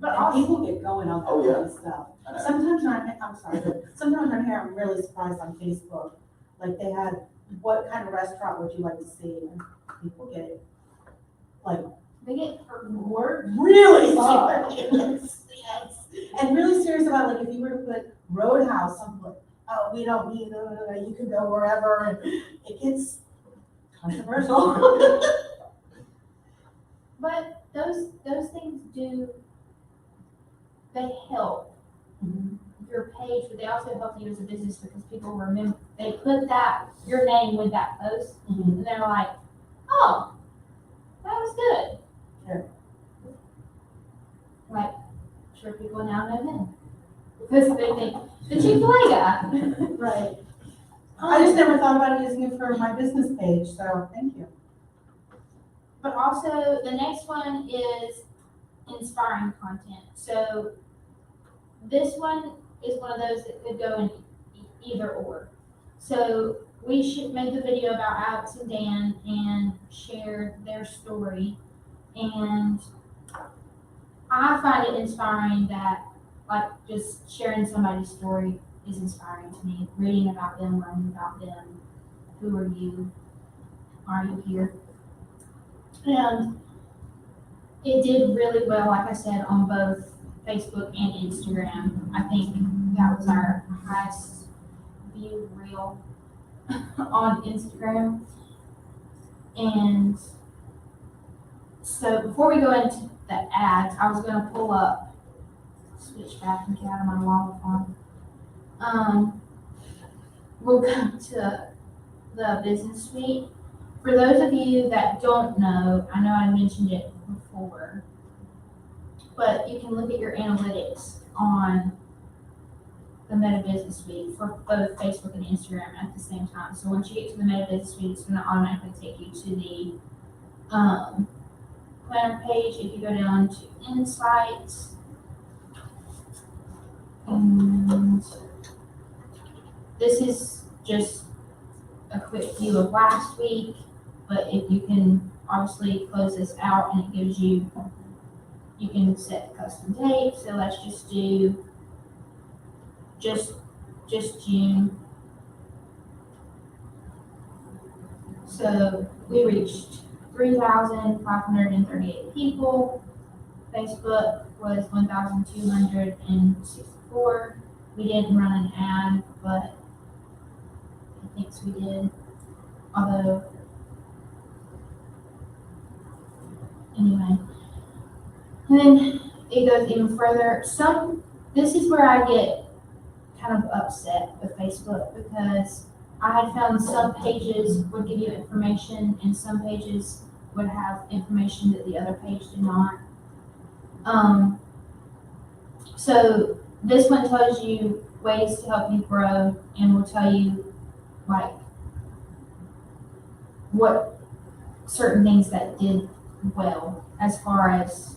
Speaker 1: But
Speaker 3: And
Speaker 1: also,
Speaker 3: people get going on that
Speaker 2: Oh, yeah.
Speaker 3: kind of stuff.
Speaker 2: I know.
Speaker 3: Sometimes I'm sorry, but sometimes on here, I'm really surprised on Facebook. Like they had, what kind of restaurant would you like to see? And people get like
Speaker 1: they get bored.
Speaker 3: really serious. Yes. And really serious about like if you were to put Roadhouse, I'm like, oh, we don't need, you can go wherever, and it gets controversial.
Speaker 1: But those things they help. your page, but they also help you as a business because people remember, they put that, your name with that post, and they're like, oh, that was good.
Speaker 3: Yeah.
Speaker 1: Like, sure people now know them. Because they think, the Chick-fil-A guy.
Speaker 3: Right. I just never thought about using it for my business page, so thank you.
Speaker 1: But also, the next one is inspiring content. So this one is one of those that could go in either or. So we should make a video about Alex and Dan and share their story. And I find it inspiring that, like, just sharing somebody's story is inspiring to me. Reading about them, learning about them. Who are you? Are you here? And it did really well, like I said, on both Facebook and Instagram. I think that was our highest view reel on Instagram. And so before we go into the ads, I was gonna pull up, switch back and get out of my wall phone. We'll go to the business suite. For those of you that don't know, I know I mentioned it before, but you can look at your analytics on the Meta Business Suite for both Facebook and Instagram at the same time. So once you get to the Meta Business Suite, it's going to automatically take you to the planner page. If you go down to Insights, and this is just a quick view of last week, but if you can obviously close this out and it gives you, you can set custom date. So let's just do just June. So we reached 3,538 people. Facebook was 1,264. We didn't run an ad, but I think we did. Although, anyway. And then it goes even further. This is where I get kind of upset with Facebook because I had found some pages would give you information and some pages would have information that the other page did not. So this one tells you ways to help you grow and will tell you like what certain things that did well as far as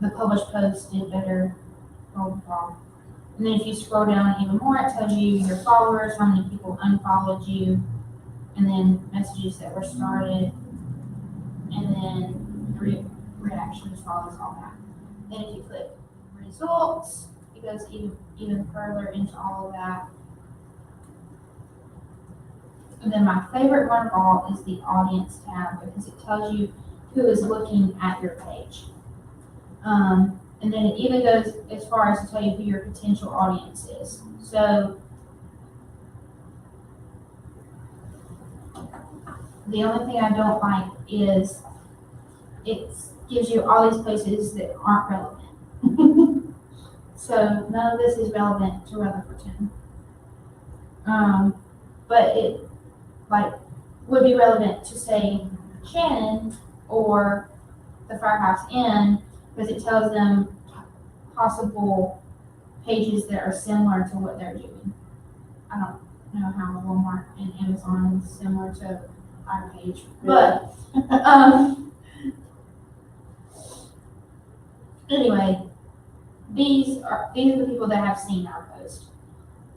Speaker 1: the published posts did better, blah, blah, blah. And then if you scroll down even more, it tells you your followers, how many people unfollowed you, and then messages that were started, and then reactions, follows, all that. Then if you click results, it goes even further into all of that. And then my favorite one of all is the audience tab because it tells you who is looking at your page. And then it even goes as far as to tell you who your potential audience is. So the only thing I don't like is it gives you all these places that aren't relevant. So none of this is relevant to Rutherford. But it would be relevant to say Shannon or the Firehouse Inn because it tells them possible pages that are similar to what they're doing. I don't know how Walmart and Amazon is similar to our page, but anyway, these are the people that have seen our post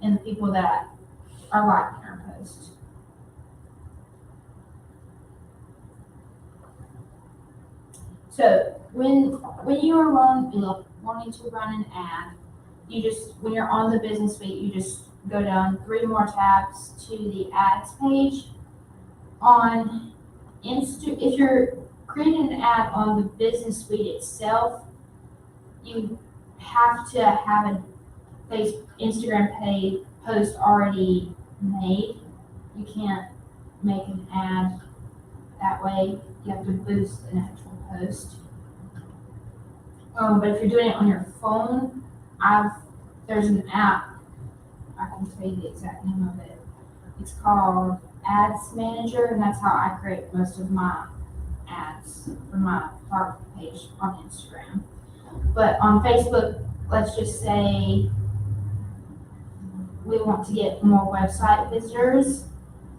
Speaker 1: and the people that are liking our post. So when you are wanting to run an ad, when you're on the business suite, you just go down 3 more tabs to the ads page. If you're creating an ad on the business suite itself, you have to have a Instagram post already made. You can't make an ad that way. You have to boost an actual post. But if you're doing it on your phone, I've there's an app, I can tell you the exact name of it. It's called Ads Manager, and that's how I create most of my ads for my photography page on Instagram. But on Facebook, let's just say we want to get more website visitors.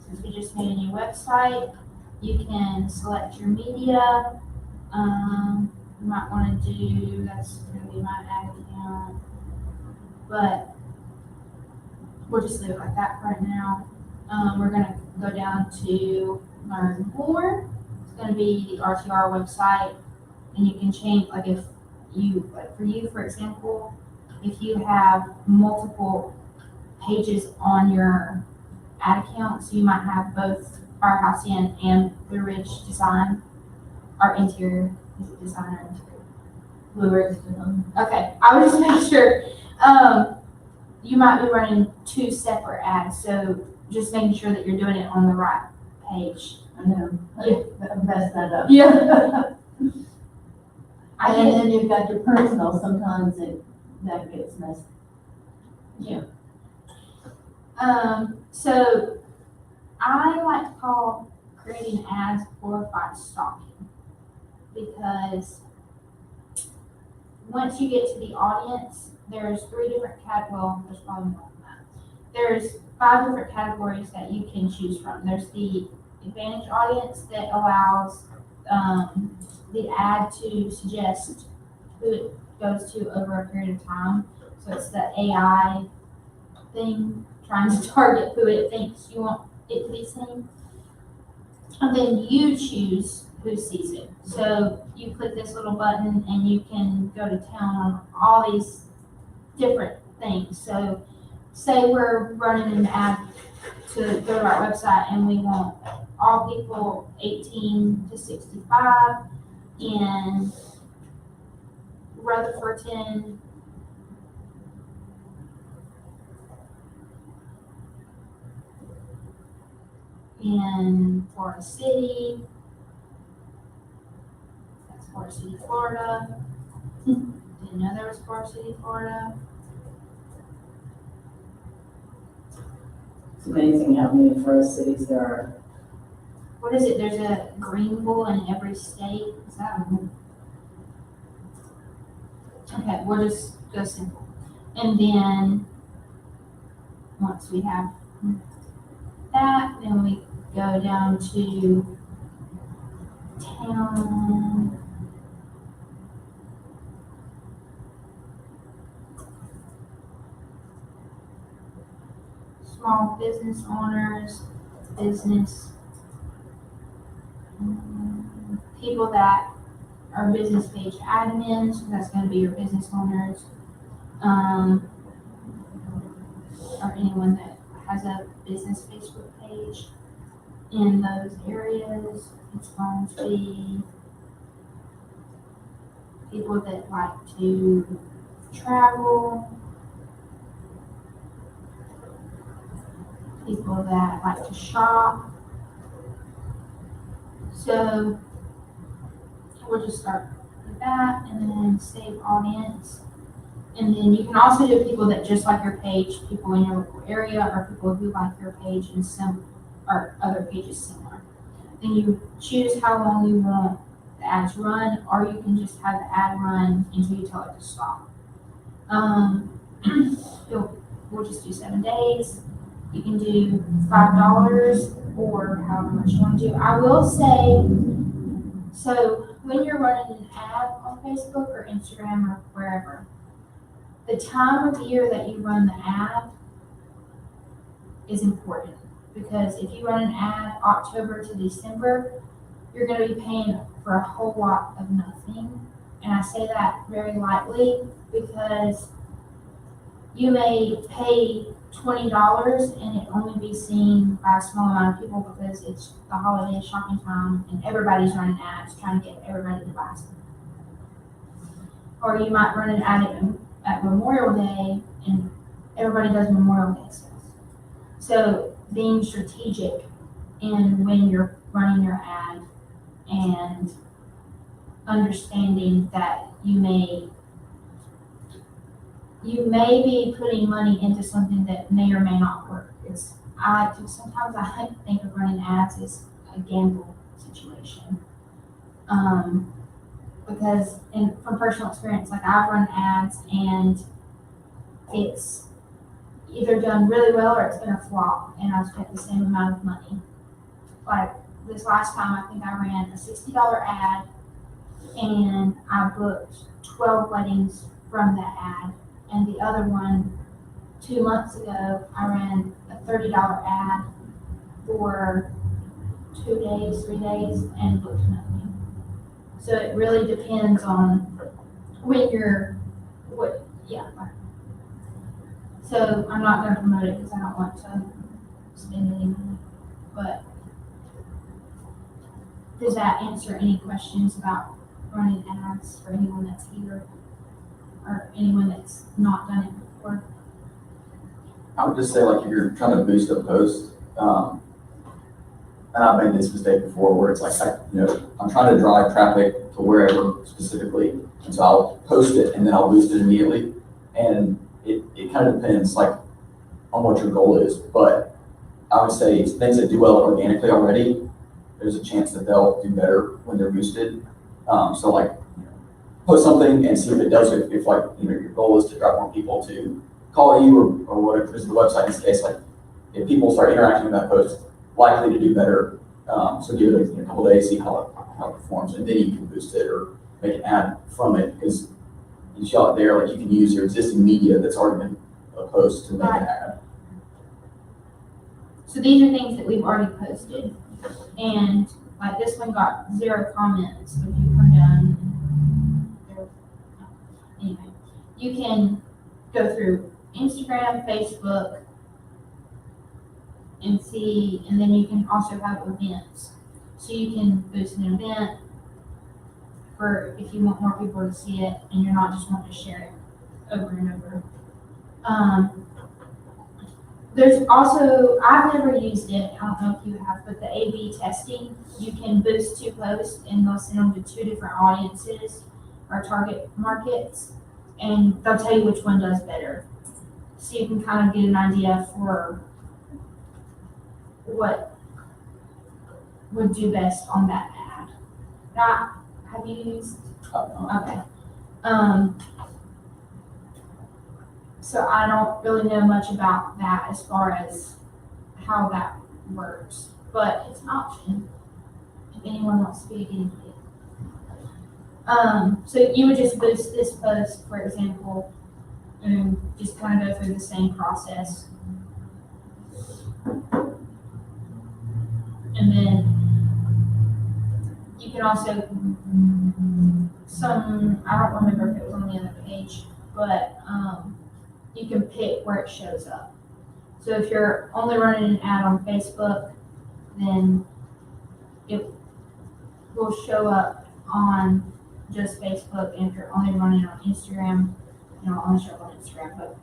Speaker 1: Since we just made a new website, you can select your media. You might want to do, that's going to be my ad account, but we'll just leave it like that for right now. We're going to go down to learn more. It's going to be the RTR website, and you can change, like if you, like for you, for example, if you have multiple pages on your ad account, so you might have both Firehouse Inn and Blue Ridge Design, our interior, is it design or interior?
Speaker 5: Blue Ridge Design.
Speaker 1: Okay, I was just making sure. You might be running two separate ads, so just making sure that you're doing it on the right page.
Speaker 5: I know, I messed that up.
Speaker 1: Yeah. I
Speaker 5: And
Speaker 1: get,
Speaker 5: then you've got your personal, sometimes that gets messed.
Speaker 1: so I like to call creating ads glorified stalking, because once you get to the audience, there's three different there's probably more than that. There's 5 different categories that you can choose from. There's the advantage audience that allows the ad to suggest who it goes to over a period of time. So it's the AI thing trying to target who it thinks you want it to be seen. And then you choose who sees it. So you click this little button and you can go to town on all these different things. So say we're running an ad to go to our website and we want all people 18 to 65 in Rutherford, in Florida City. That's Florida City, Florida. Didn't know there was Florida City, Florida.
Speaker 5: It's amazing how many forest cities there are.
Speaker 1: What is it? There's a Greenville in every state. Is that one? Okay, we'll just go simple. And then once we have that, then we go down to town. Small business owners, business, people that are business page admins, so that's gonna be your business owners. Or anyone that has a business Facebook page in those areas. It's going to be people that like to travel, people that like to shop. So we'll just start with that and then save audience. And then you can also do people that just like your page, people in your local area, or people who like your page and some or other pages similar. Then you choose how long you want the ad to run, or you can just have the ad run until you tell it to stop. We'll just do 7 days. You can do $5 or however much you want to do. I will say, so when you're running an ad on Facebook or Instagram or wherever, the time of year that you run the ad is important, because if you run an ad October to December, you're going to be paying for a whole lot of nothing. And I say that very lightly because you may pay $20 and it only be seen by a small amount of people because it's the holiday shopping time and everybody's running ads trying to get everybody to buy something. Or you might run an ad at Memorial Day and everybody does Memorial Day sales. So being strategic in when you're running your ad and understanding that you you may be putting money into something that may or may not work. Sometimes I think of running ads as a gamble situation. Because from personal experience, like I've run ads and it's either done really well or it's been a flop and I've spent the same amount of money. Like this last time, I think I ran a $60 ad and I booked 12 weddings from that ad. And the other one, 2 months ago, I ran a $30 ad for 2 days, 3 days, and booked nothing. So it really depends on when yeah. So I'm not gonna promote it because I don't want to spend any money, but does that answer any questions about running ads for anyone that's here or anyone that's not done it before?
Speaker 2: I would just say, like, if you're trying to boost a post, and I've made this mistake before where it's like, I'm trying to drive traffic to wherever specifically, and so I'll post it and then I'll boost it immediately. And it kind of depends, like, on what your goal is, but I would say it's things that do well organically already, there's a chance that they'll do better when they're boosted. So like, post something and see if it does, if like, your goal is to drive more people to call you or whatever is the website in this case, like if people start interacting with that post, likely to do better. So give it a couple days, see how it performs, and then you can boost it or make an ad from it, because you show it there, like you can use your existing media that's already been a post to make an ad.
Speaker 1: So these are things that we've already posted, and like this one got 0 comments. So if you come down, anyway, you can go through Instagram, Facebook, and see, and then you can also have events. So you can boost an event for if you want more people to see it and you're not just wanting to share it over and over. There's also, I've never used it, I don't know if you have, but the A/B testing, you can boost 2 posts and they'll send them to 2 different audiences or target markets, and they'll tell you which one does better. So you can kind of get an idea for what would do best on that ad. Now, have you used? Okay. So I don't really know much about that as far as how that works, but it's an option if anyone wants to be a guinea pig. So you would just boost this post, for example, and just kind of go through the same process. And then you can also, I don't remember if it was on the other page, but you can pick where it shows up. So if you're only running an ad on Facebook, then it will show up on just Facebook. And if you're only running it on Instagram, it'll only show up on Instagram. But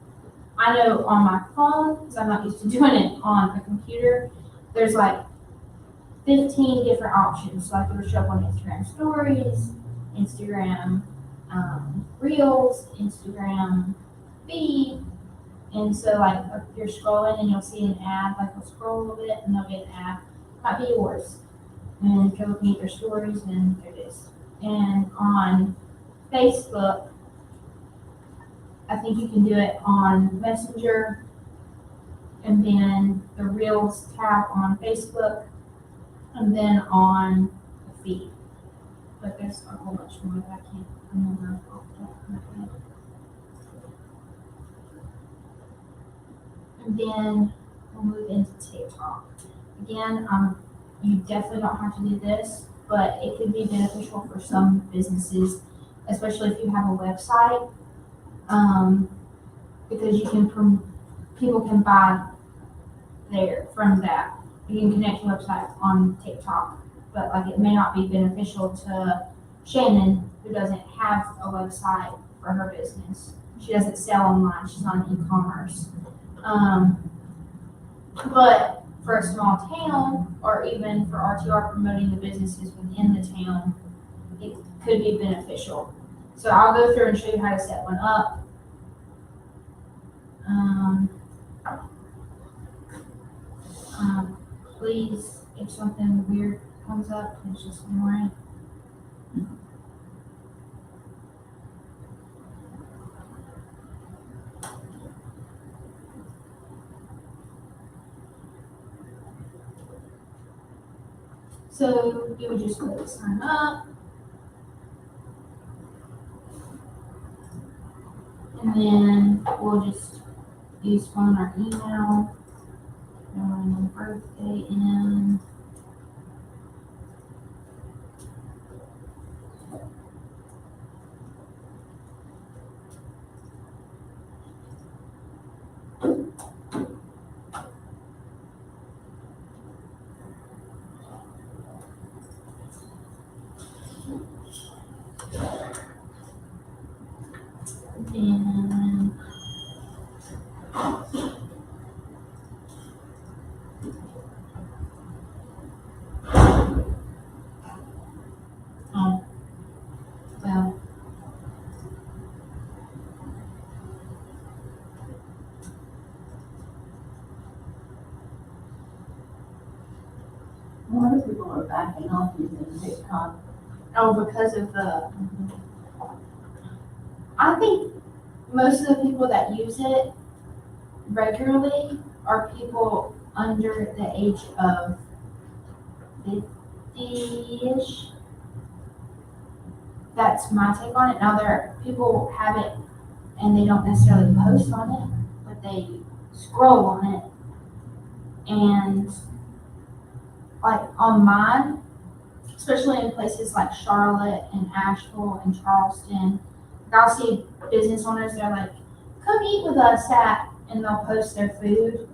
Speaker 1: I know on my phone, because I'm not used to doing it on a computer, there's like 15 different options. So like it'll show up on Instagram stories, Instagram reels, Instagram feed. And so like if you're scrolling and you'll see an ad, like you'll scroll a little bit and there'll be an ad, might be yours. And if you're looking at their stories, then there it is. And on Facebook, I think you can do it on Messenger, and then the Reels tab on Facebook, and then on the feed. But there's a whole bunch more that I can't remember off the top of my head. And then we'll move into TikTok. Again, you definitely don't have to do this, but it could be beneficial for some businesses, especially if you have a website, because you can people can buy there from that. You can connect your website on TikTok, but like it may not be beneficial to Shannon, who doesn't have a website for her business. She doesn't sell online. She's not in e-commerce. But for a small town, or even for RTR promoting the businesses within the town, it could be beneficial. So I'll go through and show you how to set one up. Um, please, if something weird comes up, please just ignore it. So you would just click sign up. And then we'll just use phone or email. And birthday in. And well,
Speaker 5: A lot of people are backing off using TikTok.
Speaker 1: oh, because of the, I think most of the people that use it regularly are people under the age of 50-ish. That's my take on it. Now, people have it and they don't necessarily post on it, but they scroll on it. And like on mine, especially in places like Charlotte and Asheville and Charleston, I'll see business owners that are like, come eat with us at, and they'll post their food,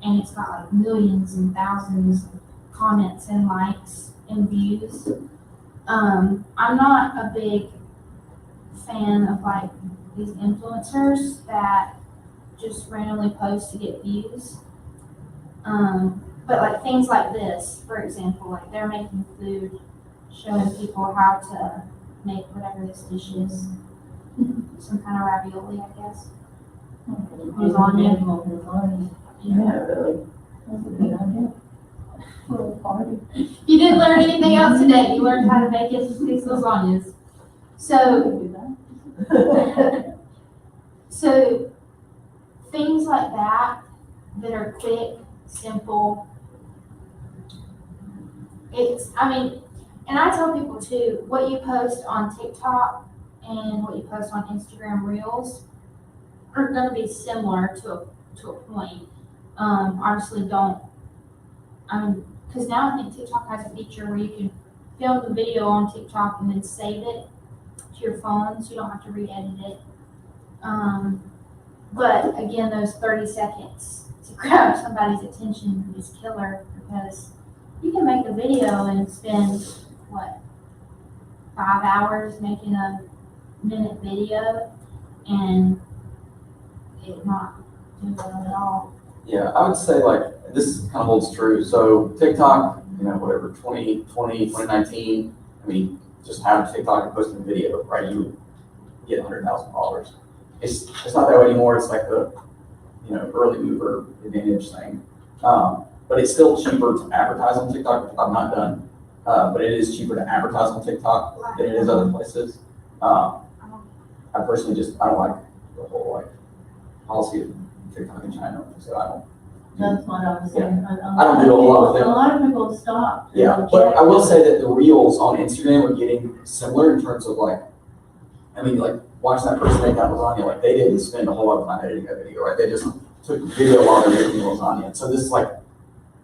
Speaker 1: and it's got like millions and thousands of comments and likes and views. I'm not a big fan of like these influencers that just randomly post to get views. But like things like this, for example, like they're making food, showing people how to make whatever this dish is. Some kind of ravioli, I guess. Lasagna.
Speaker 5: Yeah, really. That's a good idea. Little party.
Speaker 1: You didn't learn anything else today. You learned how to make these lasagnas. So, so things like that are quick, simple. And I tell people too, what you post on TikTok and what you post on Instagram Reels are going to be similar to a point. Obviously because now I think TikTok has a feature where you can film the video on TikTok and then save it to your phone, so you don't have to re-edit it. But again, those 30 seconds to grab somebody's attention is killer, because you can make a video and spend, 5 hours making a minute video and it not do well at all.
Speaker 2: Yeah, I would say like, this kind of holds true. So TikTok, whatever, 2020, 2019, I mean, just have TikTok and posting a video, right? You get 100,000 followers. It's not that way anymore. It's like the, early mover advantage thing. But it's still cheaper to advertise on TikTok, which I've not done. But it is cheaper to advertise on TikTok than it is other places. I personally I don't like the whole policy of TikTok in China, so I don't.
Speaker 5: That's what I was saying.
Speaker 2: I don't do a lot with them.
Speaker 5: A lot of people stopped.
Speaker 2: Yeah, but I will say that the reels on Instagram are getting similar in terms of watching that person make that lasagna, they didn't spend a whole lot of time editing that video, right? They just took the video while they're making the lasagna. And so this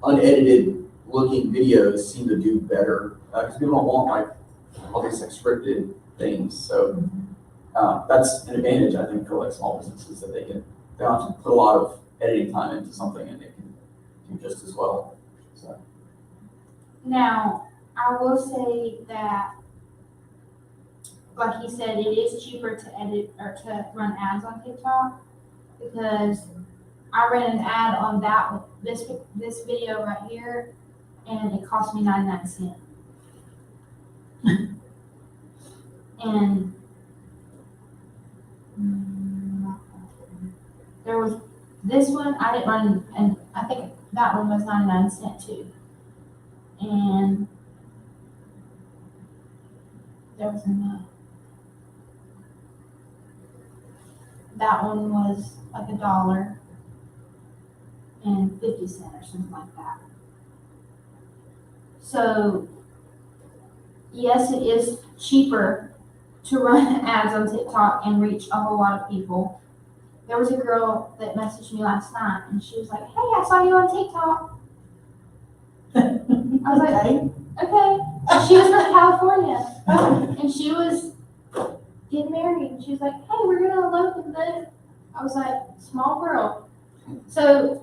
Speaker 2: unedited looking videos seem to do better, because people don't want all these scripted things. So that's an advantage, I think, for small businesses, that they don't have to put a lot of editing time into something and they can do just as well. So.
Speaker 1: Now, I will say that, like he said, it is cheaper to edit or to run ads on TikTok, because I ran an ad on this video right here, and it cost me 99 cents. And there was this one, I didn't run, and I think that one was 99 cents too. And there was another. That one was like $1.50 or something like that. So, yes, it is cheaper to run ads on TikTok and reach a whole lot of people. There was a girl that messaged me last night and she was like, hey, I saw you on TikTok. I was like, okay. And she was from California and she was getting married and she was like, hey, we're gonna elope and live. I was like, small world. So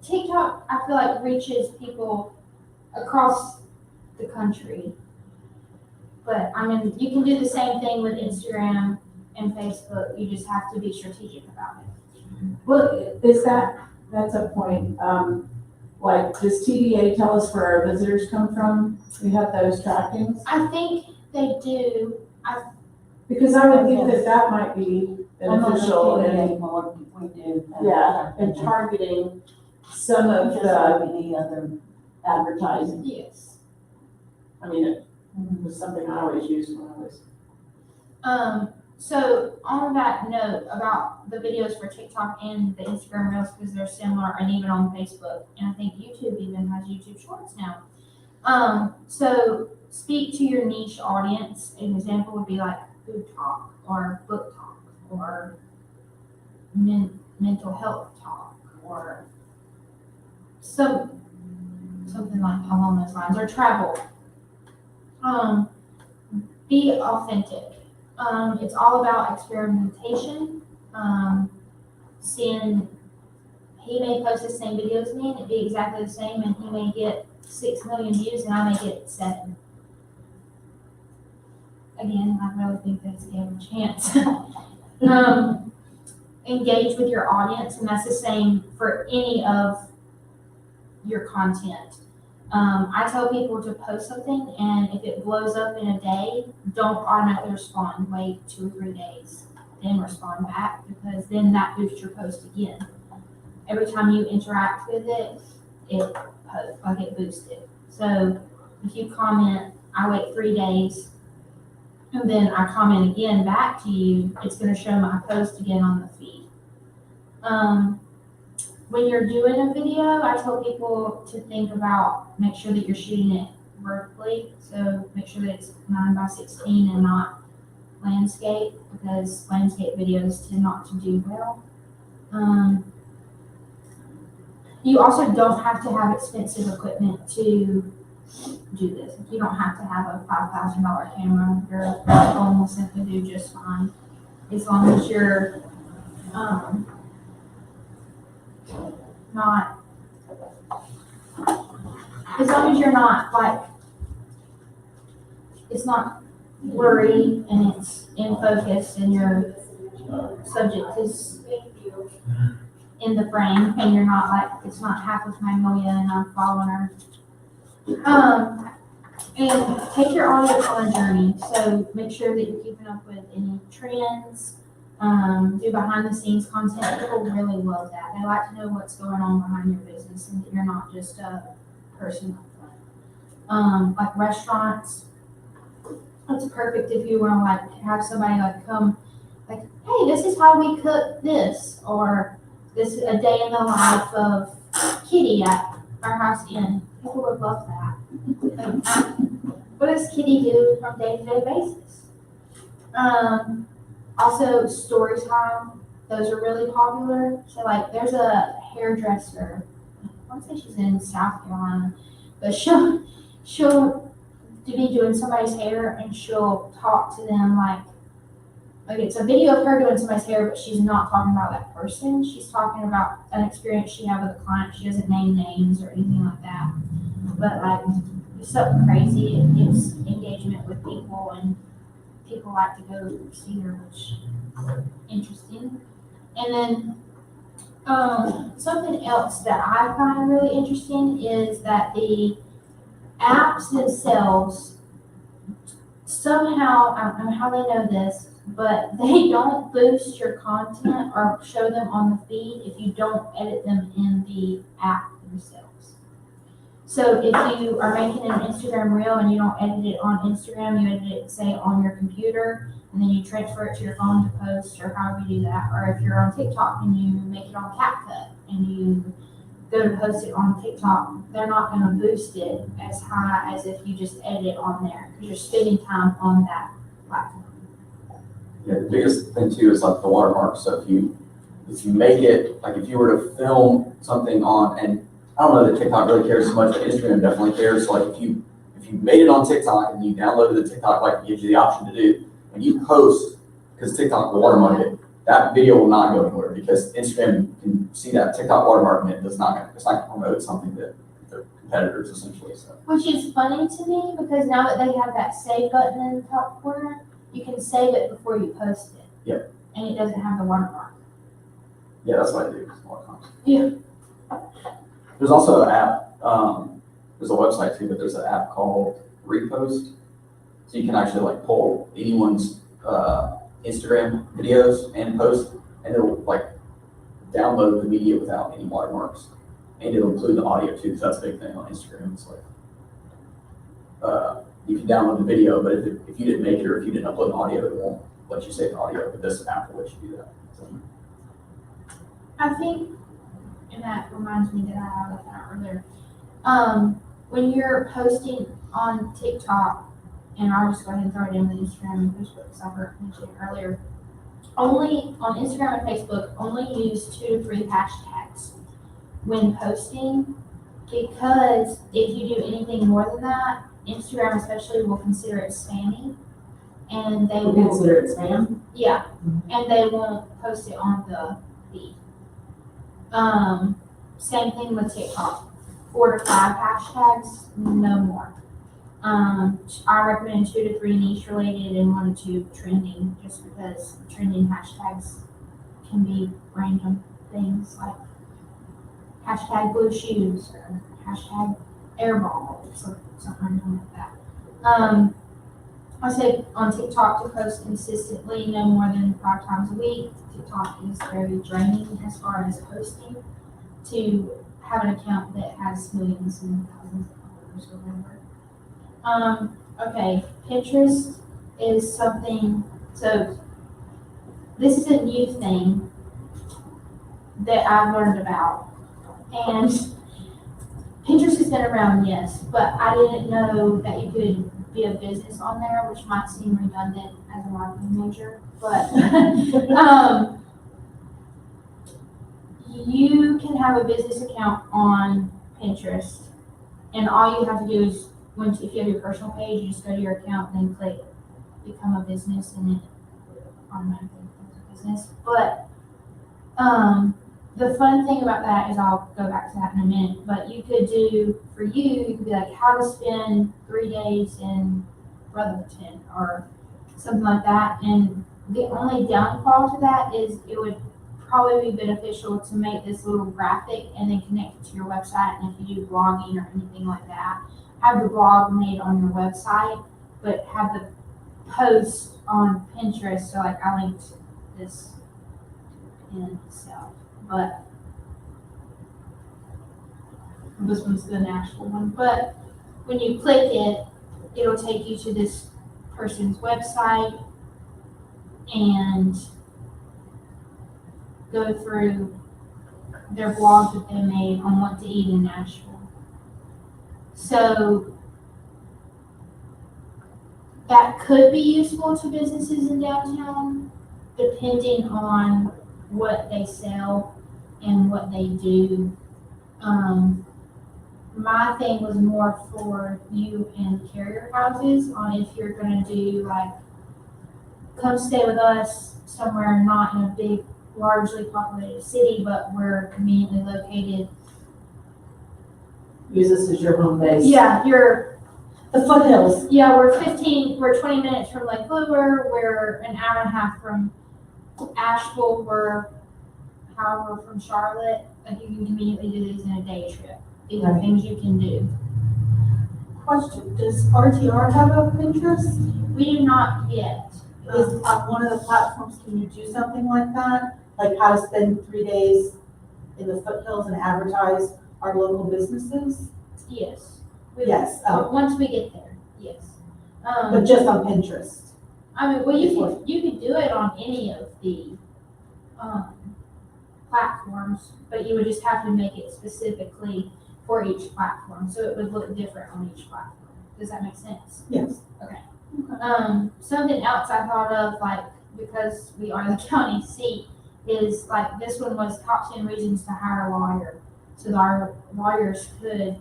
Speaker 1: TikTok, I feel like reaches people across the country. But I mean, you can do the same thing with Instagram and Facebook. You just have to be strategic about it.
Speaker 7: Well, that's a point, like, does TDA tell us where our visitors come from? We have those trackings?
Speaker 1: I think they do.
Speaker 7: Because I would think that might be beneficial in,
Speaker 5: We do.
Speaker 7: yeah, in targeting some of
Speaker 5: Just
Speaker 7: the
Speaker 5: like any other.
Speaker 7: advertising.
Speaker 1: Yes.
Speaker 7: I mean, it was something I always used when I was.
Speaker 1: So on that note about the videos for TikTok and the Instagram Reels, because they're similar, and even on Facebook, and I think YouTube even has YouTube Shorts now. So speak to your niche audience. An example would be like food talk or book talk or mental health talk or something like along those lines, or travel. Be authentic. It's all about experimentation. Seeing, he may post the same video as me and it be exactly the same, and he may get 6 million views and I may get 7. Again, I really think that's a game of chance. Engage with your audience, and that's the same for any of your content. I tell people to post something, and if it blows up in a day, don't automatically respond. Wait 2 or 3 days, then respond back, because then that boosts your post again. Every time you interact with it, it boosts it. So if you comment, I wait 3 days, and then I comment again back to you, it's going to show my post again on the feed. When you're doing a video, I tell people to think about, make sure that you're shooting it vertically. So make sure that it's 9:16 and not landscape, because landscape videos tend not to do well. You also don't have to have expensive equipment to do this. You don't have to have a $5,000 camera. Your phone will simply do just fine, as long as you're not, as long as you're not like, it's not blurry and it's in focus and your subject is in the frame and you're not like, it's not half of Magnolia and I'm following her. And take your audience on a journey. So make sure that you're keeping up with any trends. Do behind the scenes content. People really love that. They like to know what's going on behind your business and that you're not just a person up front. Like restaurants, it's perfect if you want to like have somebody like come, like, hey, this is how we cook this, or this is a day in the life of Kitty at our house inn. People would love that. Like, what does Kitty do from day-to-day basis? Also, story time, those are really popular. So, like, there's a hairdresser, I want to say she's in South Carolina, but she'll be doing somebody's hair and she'll talk to them like it's a video of her doing somebody's hair, but she's not talking about that person. She's talking about an experience she had with a client. She doesn't name names or anything like that. But, like, it's something crazy. It gives engagement with people, and people like to go see her, which is interesting. And then something else that I find really interesting is that the apps themselves somehow, I don't know how they know this, but they don't boost your content or show them on the feed if you don't edit them in the app themselves. So if you are making an Instagram reel and you don't edit it on Instagram, you edit it, say, on your computer, and then you transfer it to your phone to post, or however you do that. Or if you're on TikTok and you make it on CapCut and you go to post it on TikTok, they're not gonna boost it as high as if you just edit it on there, because you're spending time on that platform.
Speaker 2: Yeah, the biggest thing too is like the watermark. So if you make it, like if you were to film something on, and I don't know that TikTok really cares so much, but Instagram definitely cares. So like if you made it on TikTok and you downloaded the TikTok, like it gives you the option to do, and you post, because TikTok will watermark it, that video will not go anywhere because Instagram can see that TikTok watermark and it's not gonna promote something that their competitors essentially. So
Speaker 1: Which is funny to me, because now that they have that save button in the top corner, you can save it before you post it.
Speaker 2: Yep.
Speaker 1: And it doesn't have the watermark.
Speaker 2: yeah, that's what I do. It's a lot of content.
Speaker 1: Yeah.
Speaker 2: There's also an app, there's a website too, but there's an app called Repost. So you can actually like pull anyone's Instagram videos and post, and it'll like download the media without any watermarks. And it'll include the audio too, because that's a big thing on Instagram. It's like, you can download the video, but if you didn't make it or if you didn't upload the audio, it won't let you save the audio, but this app will let you do that. So,
Speaker 1: I think, and that reminds me that I left that earlier. When you're posting on TikTok, and I'll just go ahead and throw it in the Instagram and Facebook because I mentioned it earlier. Only on Instagram and Facebook, only use 2 to 3 hashtags when posting, because if you do anything more than that, Instagram especially will consider it spammy, and they will
Speaker 5: Consider it spam?
Speaker 1: yeah, and they won't post it on the feed. Same thing with TikTok. 4 to 5 hashtags, no more. I recommend 2 to 3 niche related and 1 to 2 trending, just because trending hashtags can be random things like hashtag blue shoes or hashtag airball, something random like that. I said on TikTok to post consistently, no more than 5 times a week. TikTok is very draining as far as posting. To have an account that has millions and thousands of followers or whatever. Okay, Pinterest is something, so this is a new thing that I've learned about. And Pinterest has been around, yes, but I didn't know that you could be a business on there, which might seem redundant as a marketing major, but you can have a business account on Pinterest, and all you have to do is, if you have your personal page, you just go to your account and then click become a business, and it automatically becomes a business. But the fun thing about that is, I'll go back to that in a minute, but you could do, for you could be like how to spend 3 days in Rutherford or something like that. And the only downfall to that is it would probably be beneficial to make this little graphic and then connect it to your website. And if you do blogging or anything like that, have the blog made on your website, but have the post on Pinterest. So like I linked this in itself, but this one's the actual one. But when you click it, it'll take you to this person's website and go through their blog that they made on what to eat in Nashville. So that could be useful to businesses in downtown, depending on what they sell and what they do. My thing was more for you and carrier houses on if you're gonna do like, come stay with us somewhere not in a big, largely populated city, but we're conveniently located.
Speaker 5: Use this as your home base.
Speaker 1: Yeah,
Speaker 5: The foothills.
Speaker 1: yeah, we're 20 minutes from Lake Lure, we're an hour and a half from Asheville, we're however from Charlotte. Like you can conveniently do these in a day trip. These are things you can do.
Speaker 3: Question, does RTR have a Pinterest?
Speaker 1: We do not yet.
Speaker 3: is on one of the platforms, can you do something like that? Like how to spend 3 days in the foothills and advertise our local businesses?
Speaker 1: Yes.
Speaker 3: Yes,
Speaker 1: Once we get there, yes.
Speaker 3: but just on Pinterest.
Speaker 1: I mean, well, you could do it on any of the, platforms, but you would just have to make it specifically for each platform, so it would look different on each platform. Does that make sense?
Speaker 3: Yes.
Speaker 1: Something else I thought of, like, because we are the county seat, is like, this one was top 10 reasons to hire a lawyer. So our lawyers could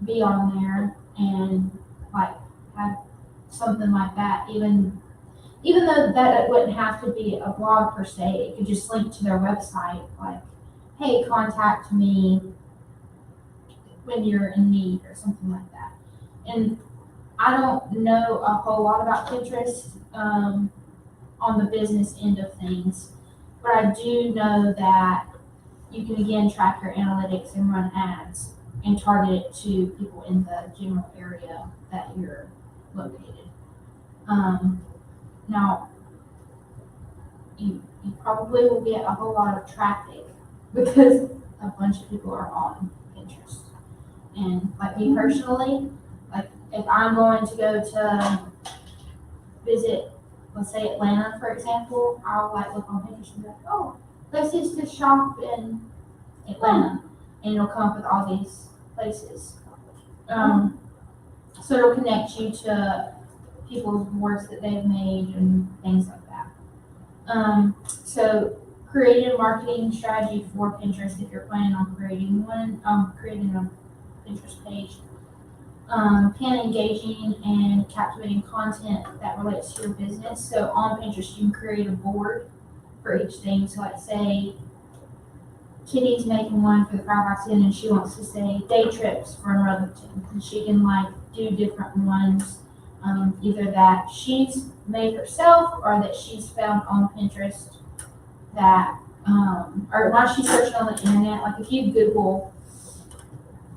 Speaker 1: be on there and like have something like that, even though that it wouldn't have to be a blog per se, it could just link to their website, like, hey, contact me when you're in need or something like that. And I don't know a whole lot about Pinterest on the business end of things, but I do know that you can again track your analytics and run ads and target it to people in the general area that you're located. Now, you probably will get a whole lot of traffic because a bunch of people are on Pinterest. And like me personally, like if I'm going to go to visit, let's say Atlanta, for example, I'll like look on Pinterest and be like, oh, places to shop in Atlanta. And it'll come up with all these places. So it'll connect you to people's boards that they've made and things like that. So create a marketing strategy for Pinterest if you're planning on creating one, creating a Pinterest page. Plan engaging and captivating content that relates to your business. So on Pinterest, you can create a board for each thing. So like say, Kitty's making one for the Firehouse Inn and she wants to say day trips from Rutherford. And she can like do different ones, either that she's made herself or that she's found on Pinterest that, or while she's searching on the internet. Like if you Google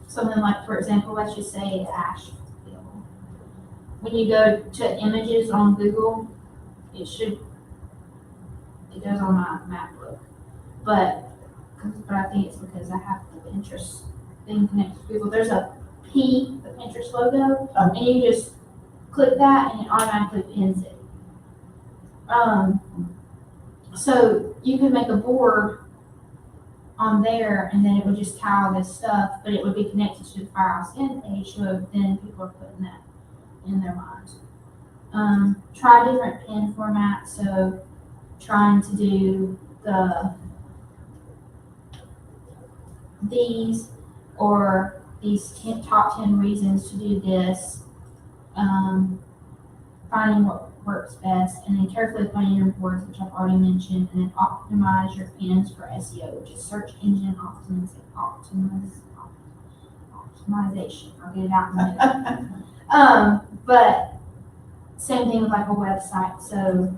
Speaker 1: something like, for example, let's just say Asheville. When you go to images on Google, it goes on my map book. But I think it's because I have the Pinterest thing connected to Google. There's a P, the Pinterest logo, and you just click that and it automatically pins it. So you can make a board on there and then it would just tie all this stuff, but it would be connected to the Firehouse Inn page, so then people are putting that in their minds. Try different pin formats, so trying to do these or these top 10 reasons to do this, finding what works best, and then carefully planning your boards, which I've already mentioned, and then optimize your pins for SEO, which is search engine optimization. I'll get it out in a minute. But same thing with like a website. So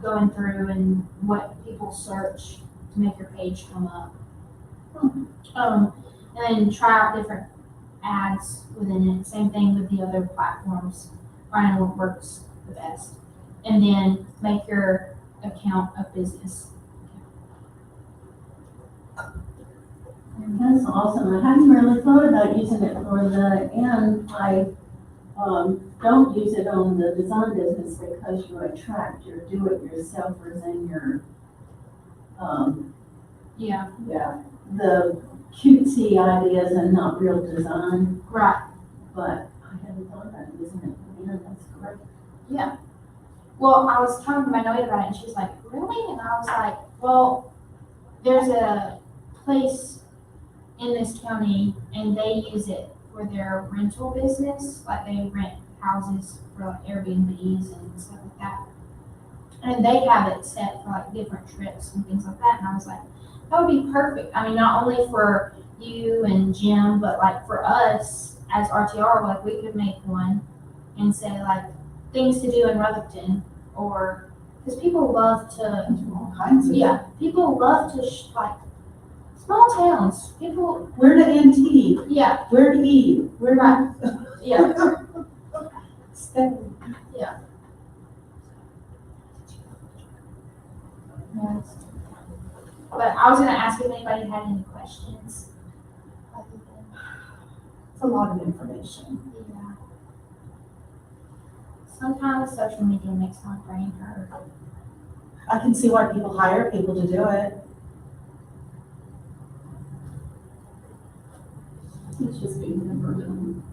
Speaker 1: going through and what people search to make your page come up. And then try out different ads within it. Same thing with the other platforms. Find what works the best. And then make your account a business.
Speaker 5: That's awesome. I hadn't really thought about using it for the end. I don't use it on the design business because you attract your do-it-yourselfers and your, the cutesy ideas and not real design.
Speaker 1: Right.
Speaker 5: But I hadn't thought about using it for the end. That's great.
Speaker 1: Yeah. Well, I was talking to my Noe about it, and she's like, really? And I was like, well, there's a place in this county, and they use it for their rental business. Like, they rent houses for, like, Airbnbs and stuff like that. And they have it set for, like, different trips and things like that. And I was like, that would be perfect. I mean, not only for you and Jim, but, like, for us as RTR, like, we could make one and say, like, things to do in Rutherford, or because people love to,
Speaker 3: All kinds of.
Speaker 1: people love to like small towns. People,
Speaker 3: Where to antique,
Speaker 1: yeah,
Speaker 3: where to eat, where
Speaker 1: Right.
Speaker 3: to
Speaker 1: yeah.
Speaker 3: stay.
Speaker 1: But I was gonna ask if anybody had any questions. Other than,
Speaker 3: It's a lot of information.
Speaker 1: yeah. Sometimes social media makes my brain hurt.
Speaker 3: I can see why people hire people to do it.
Speaker 6: It's just being government.